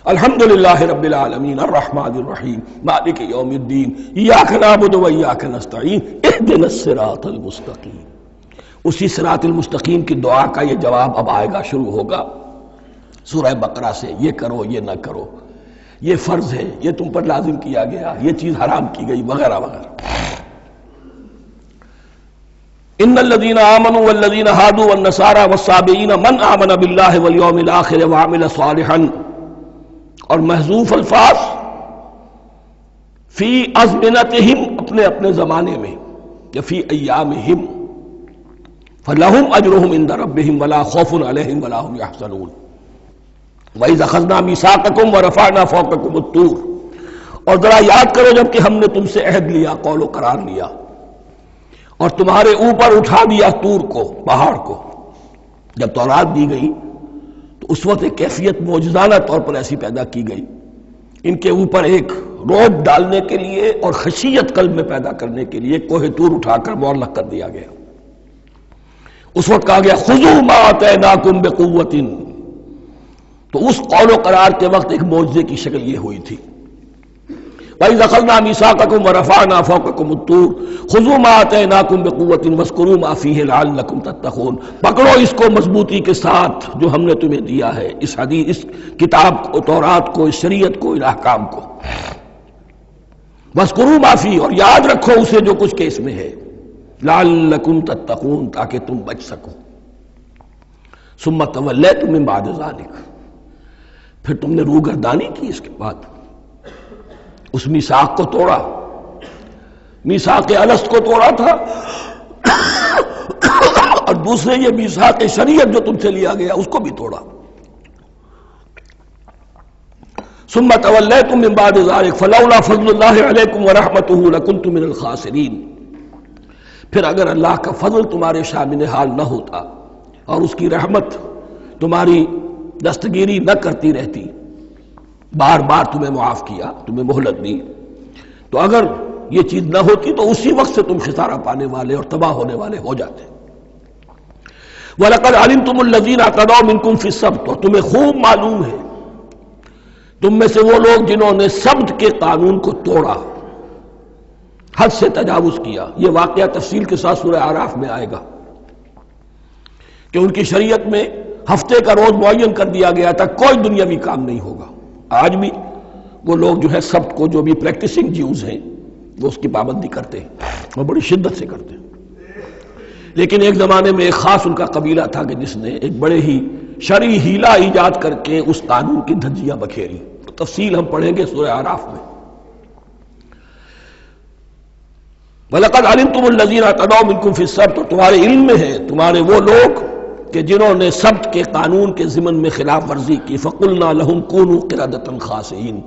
[SPEAKER 1] الحمدللہ رب العالمین الرحمن الرحیم مالک یوم الدین ایاک نعبد و ایاک نستعین اہدنا الصراط المستقیم. اسی صراط المستقیم کی دعا کا یہ جواب اب آئے گا، شروع ہوگا سورہ بقرہ سے. یہ کرو، یہ نہ کرو، یہ فرض ہے، یہ تم پر لازم کیا گیا، یہ چیز حرام کی گئی، وغیرہ وغیرہ. ان الذین آمنوا والذین ہادوا والنصارى والصابئین من آمن باللہ والیوم الآخر وعمل صالحا. اور محذوف الفاظ فی ازمنتہم، اپنے اپنے زمانے میں، یا فی ایامہم، فلہم اجرہم عند ربہم ولا خوف علیہم ولا ہم یحزنون. وَإِذْ أَخَذْنَا مِيثَاقَكُمْ وَرَفَعْنَا فَوْقَكُمُ الطُّورَ. اور ذرا یاد کرو جب کہ ہم نے تم سے عہد لیا، قول و قرار لیا، اور تمہارے اوپر اٹھا دیا طور کو، پہاڑ کو. جب تورات دی گئی تو اس وقت ایک کیفیت معجزانہ طور پر ایسی پیدا کی گئی، ان کے اوپر ایک روب ڈالنے کے لیے اور خشیت قلب میں پیدا کرنے کے لیے کوہ طور اٹھا کر معلق کر دیا گیا. اس وقت کہا گیا خذوا ما آتیناکم بقوۃ. تو اس قول و قرار کے وقت ایک معجزے کی شکل یہ ہوئی تھی. وَإِذْ أَخَذْنَا مِيثَاقَكُمْ وَرَفَعْنَا فَوْقَكُمُ الطُّورَ خُذُوا مَا آتَيْنَاكُمْ بِقُوَّةٍ وَاذْكُرُوا مَا فِيهِ لَعَلَّكُمْ تَتَّقُونَ. پکڑو اس کو مضبوطی کے ساتھ جو ہم نے تمہیں دیا ہے، اس حدیث، اس کتاب کو، تورات کو، اس شریعت کو، ان احکام کو. وَاذْكُرُوا مَا فِيهِ، اور یاد رکھو اسے جو کچھ کہ اس میں ہے، لَعَلَّكُمْ تَتَّقُونَ، تاکہ تم بچ سکو. ثُمَّ تَوَلَّيْتُم مِّن بَعْدِ ذَلِكَ، پھر تم نے روگردانی کی اس کے بعد، اس میثاق کو توڑا، میثاق الست کو توڑا تھا، اور دوسرے یہ میثاق شریعت جو تم سے لیا گیا اس کو بھی توڑا. ثم تولیتم من بعد ذلک فلولا فضل اللہ علیکم ورحمتہ لکنتم من الخاسرین. پھر اگر اللہ کا فضل تمہارے شامل حال نہ ہوتا اور اس کی رحمت تمہاری دستگیری نہ کرتی رہتی، بار بار تمہیں معاف کیا، تمہیں مہلت دی، تو اگر یہ چیز نہ ہوتی تو اسی وقت سے تم خسارہ پانے والے اور تباہ ہونے والے ہو جاتے۔ وَلَقَدْ عَلِمْتُمُ الَّذِينَ اعْتَدَوْا مِنْكُمْ فِي السَّبْتِ، اور تمہیں خوب معلوم ہے تم میں سے وہ لوگ جنہوں نے سبت کے قانون کو توڑا، حد سے تجاوز کیا۔ یہ واقعہ تفصیل کے ساتھ سورہ اعراف میں آئے گا کہ ان کی شریعت میں ہفتے کا روز معین کر دیا گیا تھا، کوئی دنیاوی کام نہیں ہوگا۔ آج بھی وہ لوگ جو ہے سبت کو، جو بھی پریکٹسنگ جیوز ہیں، وہ اس کی پابندی کرتے ہیں اور بڑی شدت سے کرتے ہیں۔ لیکن ایک زمانے میں ایک خاص ان کا قبیلہ تھا کہ جس نے ایک بڑے ہی شرعی ہیلہ ایجاد کر کے اس قانون کی دھجیاں بکھیری۔ تفصیل ہم پڑھیں گے سورہ اعراف میں۔ وَلَقَدْ عَلِمْتُمُ الَّذِينَ اعْتَدَوْا مِنْكُمْ فِي السَّبْتِ، تو تمہارے علم میں ہے تمہارے وہ لوگ کہ جنہوں نے سبت کے قانون کے ضمن میں خلاف ورزی کی۔ فَقُلْنَا لَهُمْ كُونُوا قِرَدَةً خَاسِئِينَ،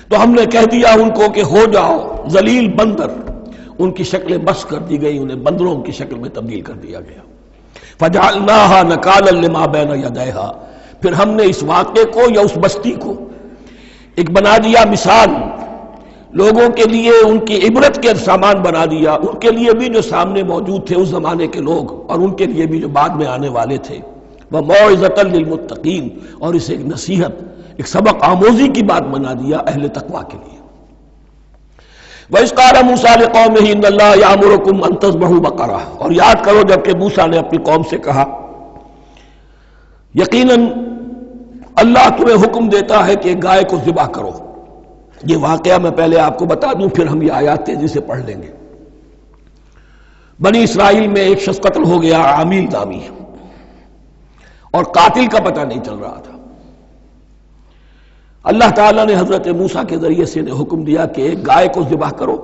[SPEAKER 1] تو ہم نے کہہ دیا ان کو کہ ہو جاؤ ذلیل بندر۔ ان کی شکلیں بس کر دی گئی، انہیں بندروں کی شکل میں تبدیل کر دیا گیا۔ فَجَعَلْنَاهَا نَكَالًا لِمَا بَيْنَ يَدَيْهَا، پھر ہم نے اس واقعے کو یا اس بستی کو ایک بنا دیا مثال، لوگوں کے لیے ان کی عبرت کے سامان بنا دیا، ان کے لیے بھی جو سامنے موجود تھے اس زمانے کے لوگ، اور ان کے لیے بھی جو بعد میں آنے والے تھے۔ وَمَوْعِظَةً لِّلْمُتَّقِينَ، اور اسے ایک نصیحت، ایک سبق آموزی کی بات بنا دیا اہل تقویٰ کے لیے۔ وَإِذْ قَالَ مُوسَىٰ لِقَوْمِهِ إِنَّ اللَّهَ يَأْمُرُكُمْ أَن تَذْبَحُوا بَقَرَةً، اور یاد کرو جب کہ موسیٰ نے اپنی قوم سے کہا یقیناً اللہ تمہیں حکم دیتا ہے کہ گائے کو ذبح کرو۔ یہ واقعہ میں پہلے آپ کو بتا دوں، پھر ہم یہ آیات تیزی سے پڑھ لیں گے۔ بنی اسرائیل میں ایک شخص قتل ہو گیا، عامیل نامی، اور قاتل کا پتہ نہیں چل رہا تھا۔ اللہ تعالیٰ نے حضرت موسیٰ کے ذریعے سے حکم دیا کہ ایک گائے کو ذبح کرو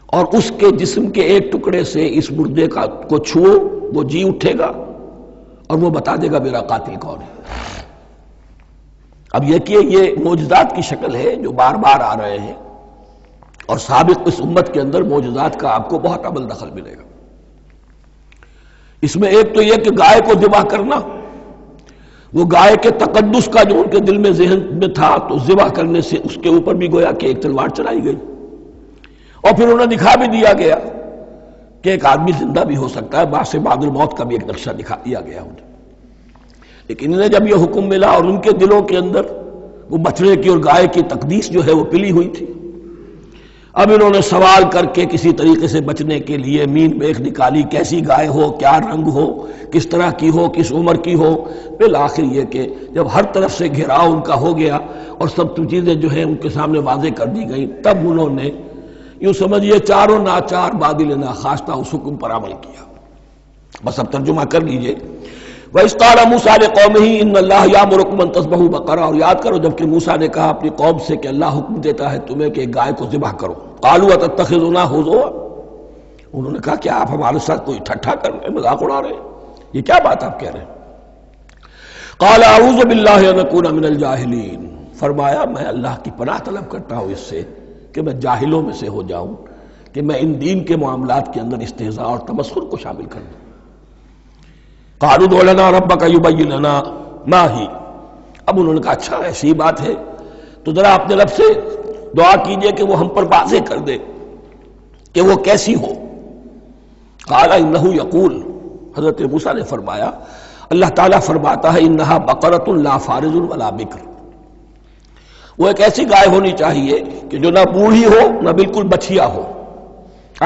[SPEAKER 1] اور اس کے جسم کے ایک ٹکڑے سے اس مردے کو چھوؤ، وہ جی اٹھے گا اور وہ بتا دے گا میرا قاتل کون ہے۔ اب یہ کہ یہ معجزات کی شکل ہے جو بار بار آ رہے ہیں، اور سابق اس امت کے اندر معجزات کا آپ کو بہت عمل دخل ملے گا۔ اس میں ایک تو یہ کہ گائے کو ذبح کرنا، وہ گائے کے تقدس کا جو ان کے دل میں ذہن میں تھا، تو ذبح کرنے سے اس کے اوپر بھی گویا کہ ایک تلوار چلائی گئی، اور پھر انہیں دکھا بھی دیا گیا کہ ایک آدمی زندہ بھی ہو سکتا ہے، بعد سے بعد الموت کا بھی ایک نقشہ دکھا دیا گیا انہیں۔ لیکن انہیں جب یہ حکم ملا اور ان کے دلوں کے اندر وہ بچڑے کی اور گائے کی تقدیس جو ہے وہ پلی ہوئی تھی، اب انہوں نے سوال کر کے کسی طریقے سے بچنے کے لیے مین بیخ نکالی، کیسی گائے ہو، کیا رنگ ہو، کس طرح کی ہو، کس عمر کی ہو۔ بالآخر یہ کہ جب ہر طرف سے گھیراؤ ان کا ہو گیا اور سب چیزیں جو ہیں ان کے سامنے واضح کر دی گئیں، تب انہوں نے یوں سمجھیے چاروں ناچار بادل ناخواستہ اس حکم پر عمل کیا۔ بس اب ترجمہ کر لیجئے۔ وَإِذْ قَالَ مُوسَىٰ لِقَوْمِهِ إِنَّ اللَّهَ يَأْمُرُكُمْ أَن تَذْبَحُوا بَقَرَةً، اور یاد کرو جب کہ موسیٰ نے کہا اپنی قوم سے کہ اللہ حکم دیتا ہے تمہیں کہ ایک گائے کو ذبح کرو۔ قَالُوا أَتَتَّخِذُنَا هُزُوًا، انہوں نے کہا کہ آپ ہمارے ساتھ کوئی ٹھٹھا کر رہے ہیں، مذاق اڑا رہے ہیں، یہ کیا بات آپ کہہ رہے ہیں؟ قَالَ أَعُوذُ بِاللَّهِ أَنْ أَكُونَ مِنَ الْجَاهِلِينَ، فرمایا میں اللہ کی پناہ طلب کرتا ہوں اس سے کہ میں جاہلوں میں سے ہو جاؤں، کہ میں ان دین کے معاملات کے اندر استہزاء اور تمسخر کو شامل کر دوں۔ قالوا ادع لنا ربك يبين لنا ما هي، اب انہوں نے کہا اچھا ایسی بات ہے تو ذرا اپنے رب سے دعا کیجئے کہ وہ ہم پر واضح کر دے کہ وہ کیسی ہو۔ قال انه يقول، حضرت موسیٰ نے فرمایا، اللہ تعالیٰ فرماتا ہے انها بقرۃ لا فارض ولا بکر، وہ ایک ایسی گائے ہونی چاہیے کہ جو نہ بوڑھی ہو نہ بالکل بچھیا ہو،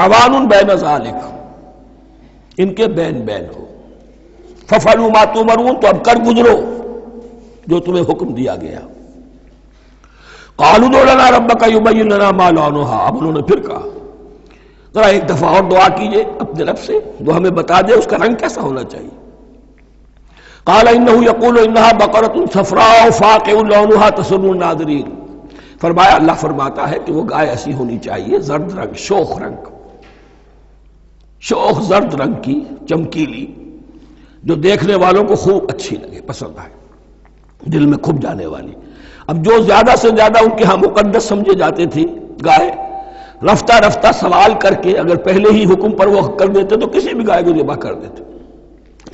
[SPEAKER 1] عوان بین ذالک، ان کے بین بین ہو۔ فَفَعَلُوا مَا تُؤْمَرُونَ، تو اب کر گزرو جو تمہیں حکم دیا گیا۔ قَالُوا ادْعُ لَنَا رَبَّكَ يُبَيِّن لَنَا مَا لَوْنُهَا، اب انہوں نے پھر کہا ذرا ایک دفعہ اور دعا کیجئے اپنے رب سے، وہ ہمیں بتا دے اس کا رنگ کیسا ہونا چاہیے۔ قال انه يقول انها بقرة صفراء فاقع لونها تسر الناظرين، فرمایا اللہ فرماتا ہے کہ وہ گائے ایسی ہونی چاہیے زرد رنگ، شوخ رنگ، شوخ زرد رنگ کی، چمکیلی، جو دیکھنے والوں کو خوب اچھی لگے، پسند آئے، دل میں کھپ جانے والی۔ اب جو زیادہ سے زیادہ ان کے ہاں مقدس سمجھے جاتے تھی گائے، رفتہ رفتہ سوال کر کے اگر پہلے ہی حکم پر وہ کر دیتے تو کسی بھی گائے کو ذبح کر دیتے،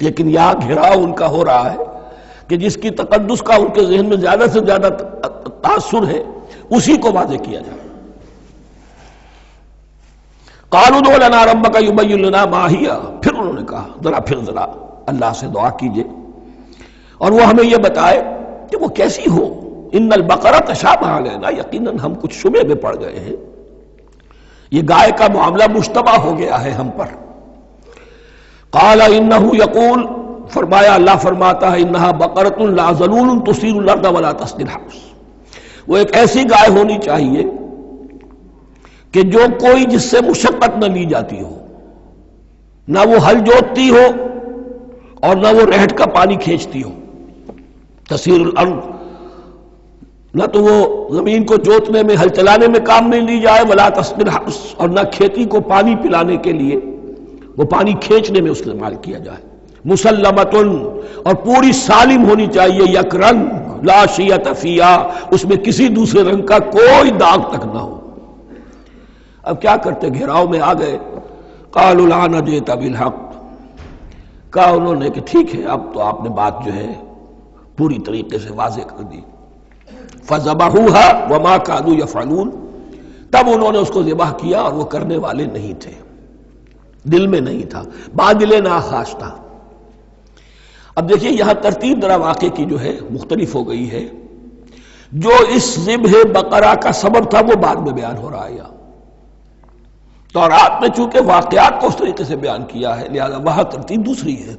[SPEAKER 1] لیکن یہاں گھیراؤ ان کا ہو رہا ہے کہ جس کی تقدس کا ان کے ذہن میں زیادہ سے زیادہ تاثر ہے اسی کو واضح کیا جائے۔ قالوا ادع لنا ربک یبین لنا ما ہی، پھر انہوں نے کہا پھر ذرا اللہ سے دعا کیجئے اور وہ ہمیں یہ بتائے کہ وہ کیسی ہو۔ ان البقرہ تشابہ علینا، یقیناً ہم کچھ شبہ میں پڑ گئے ہیں، یہ گائے کا معاملہ مشتبہ ہو گیا ہے ہم پر۔ قال انہ یقول، فرمایا اللہ فرماتا ہے انہا بقرۃ لا ذلول تثیر الارض ولا تسقی الحرث، وہ ایک ایسی گائے ہونی چاہیے کہ جو کوئی جس سے مشقت نہ لی جاتی ہو، نہ وہ ہل جوتتی ہو اور نہ وہ رہٹ کا پانی کھینچتی ہو۔ تسیر الارض، نہ تو وہ زمین کو جوتنے میں ہل چلانے میں کام نہیں لی جائے، ولا تسقی الحرث، اور نہ کھیتی کو پانی پلانے کے لیے وہ پانی کھینچنے میں استعمال کیا جائے۔ مسلمتن، اور پوری سالم ہونی چاہیے، یک رنگ، لا شیۃ فیہا، اس میں کسی دوسرے رنگ کا کوئی داغ تک نہ ہو۔ اب کیا کرتے، گھیراؤ میں آ گئے۔ قالوا الآن جئت بالحق، کہا انہوں نے کہ ٹھیک ہے اب تو آپ نے بات جو ہے پوری طریقے سے واضح کر دی۔ فذبحوها وما كانوا يفعلون، تب انہوں نے اس کو ذبح کیا اور وہ کرنے والے نہیں تھے، دل میں نہیں تھا، بادل ناخواش تھا۔ اب دیکھیے یہاں ترتیب ذرا واقعے کی جو ہے مختلف ہو گئی ہے۔ جو اس ذبح بقرہ کا سبب تھا وہ بعد میں بیان ہو رہا ہے یہاں، تورات میں چونکہ واقعات کو اس طریقے سے بیان کیا ہے لہذا وہاں ترتیب دوسری ہے۔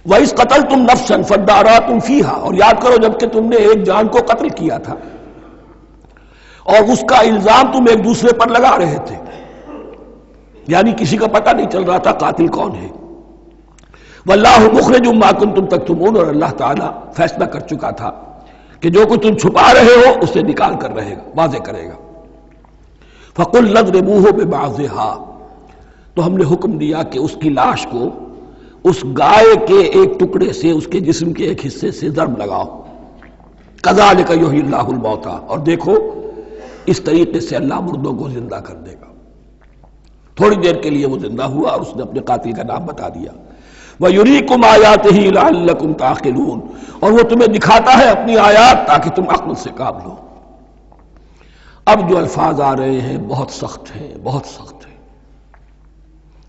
[SPEAKER 1] وَإِذْ قَتَلْتُمْ نَفْسًا فَادَّارَأْتُمْ فِيهَا، اور یاد کرو جب کہ تم نے ایک جان کو قتل کیا تھا اور اس کا الزام تم ایک دوسرے پر لگا رہے تھے، یعنی کسی کا پتہ نہیں چل رہا تھا قاتل کون ہے۔ وَاللَّهُ مُخْرِجٌ مَا كُنتُمْ تَكْتُمُونَ، اور اللہ تعالیٰ فیصلہ کر چکا تھا کہ جو کچھ تم چھپا رہے ہو اسے نکال کر رہے گا، واضح کرے گا۔ فَقُلْ نَضْرِبُوهُ بِبَعْضِهَا، تو ہم نے حکم دیا کہ اس کی لاش کو اس گائے کے ایک ٹکڑے سے، اس کے جسم کے ایک حصے سے ضرب لگاؤ۔ كَذَلِكَ يُحْيِي اللَّهُ الْمَوْتَى، اور دیکھو اس طریقے سے اللہ مردوں کو زندہ کر دے گا۔ تھوڑی دیر کے لیے وہ زندہ ہوا اور اس نے اپنے قاتل کا نام بتا دیا۔ وَيُرِيكُمْ آيَاتِهِ لَعَلَّكُمْ تَعْقِلُونَ، اور وہ تمہیں دکھاتا ہے اپنی آیات تاکہ تم عقل سے کام لو۔ اب جو الفاظ آ رہے ہیں بہت سخت ہیں، بہت سخت ہیں،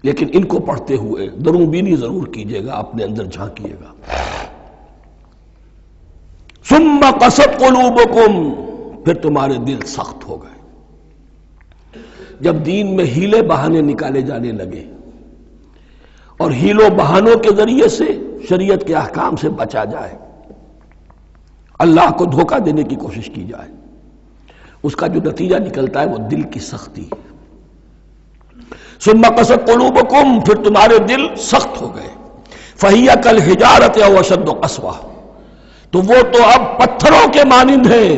[SPEAKER 1] لیکن ان کو پڑھتے ہوئے درون بینی ضرور کیجیے گا، اپنے اندر جھانکیے گا۔ ثُمَّ قَسَتْ قُلُوبُكُمْ، پھر تمہارے دل سخت ہو گئے جب دین میں ہیلے بہانے نکالے جانے لگے اور ہیلوں بہانوں کے ذریعے سے شریعت کے احکام سے بچا جائے، اللہ کو دھوکہ دینے کی کوشش کی جائے، اس کا جو نتیجہ نکلتا ہے وہ دل کی سختی۔ ثم قست قلوبکم، پھر تمہارے دل سخت ہو گئے۔ فہی کالحجارۃ او اشد قسوہ، تو وہ تو اب پتھروں کے مانند ہیں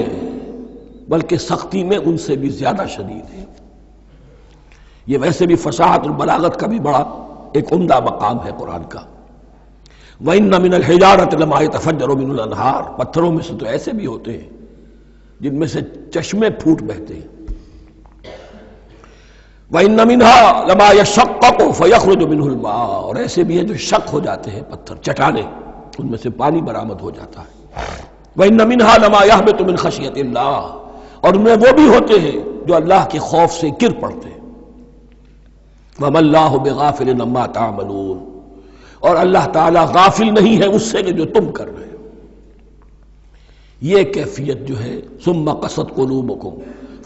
[SPEAKER 1] بلکہ سختی میں ان سے بھی زیادہ شدید ہے۔ یہ ویسے بھی فصاحت اور بلاغت کا بھی بڑا ایک عمدہ مقام ہے قرآن کا۔ وَإِنَّ مِنَ الْحِجَارَةِ لَمَا يَتَفَجَّرُ مِنْهُ الْأَنْهَارُ، پتھروں میں سے تو ایسے بھی ہوتے ہیں جن میں سے چشمے پھوٹ بہتے ہیں۔ وَإِنَّ مِنْهَا لَمَا يَشَقَّقُ فَيَخْرُجُ مِنْهُ الْمَاءُ، اور ایسے بھی ہیں جو شق ہو جاتے ہیں، پتھر چٹانیں، ان میں سے پانی برآمد ہو جاتا ہے۔ وَإِنَّ مِنْهَا لَمَا يَهْبِطُ مِنْ خَشْيَةِ اللَّهِ، اور ان میں وہ بھی ہوتے ہیں جو اللہ کے خوف سے گر پڑتے ہیں۔ وَمَا اللَّهُ بِغَافِلٍ عَمَّا تَعْمَلُونَ، اور اللہ تعالیٰ غافل نہیں ہے اس سے کہ جو تم کر رہے ہو۔ یہ کیفیت جو ہے ثم قست قلوبکم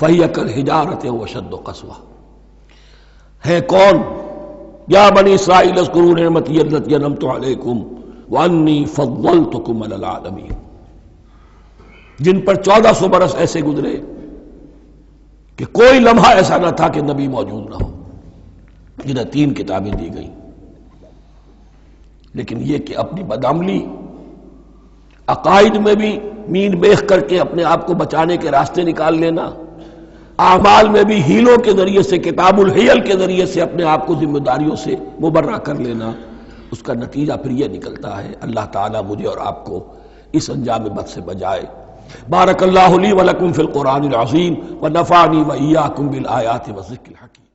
[SPEAKER 1] فہی کالحجارۃ او اشد قسوہ، ہے کون؟ یا بنی اسرائیل اذکروا نعمتی التی انعمت علیکم وانی فضلتکم علی العالمین، جن پر 1400 برس ایسے گزرے کہ کوئی لمحہ ایسا نہ تھا کہ نبی موجود نہ ہو، جنہیں 3 کتابیں دی گئیں، لیکن یہ کہ اپنی بدعملی، عقائد میں بھی مین بیخ کر کے اپنے آپ کو بچانے کے راستے نکال لینا، اعمال میں بھی ہیلوں کے ذریعے سے، کتاب الحیل کے ذریعے سے اپنے آپ کو ذمہ داریوں سے مبرہ کر لینا، اس کا نتیجہ پھر یہ نکلتا ہے۔ اللہ تعالیٰ مجھے اور آپ کو اس انجام بد سے بچائے۔ بارک اللہ لی ولکم فی القرآن العظیم ونفعنی وإیاکم بالآیات والذکر الحکیم۔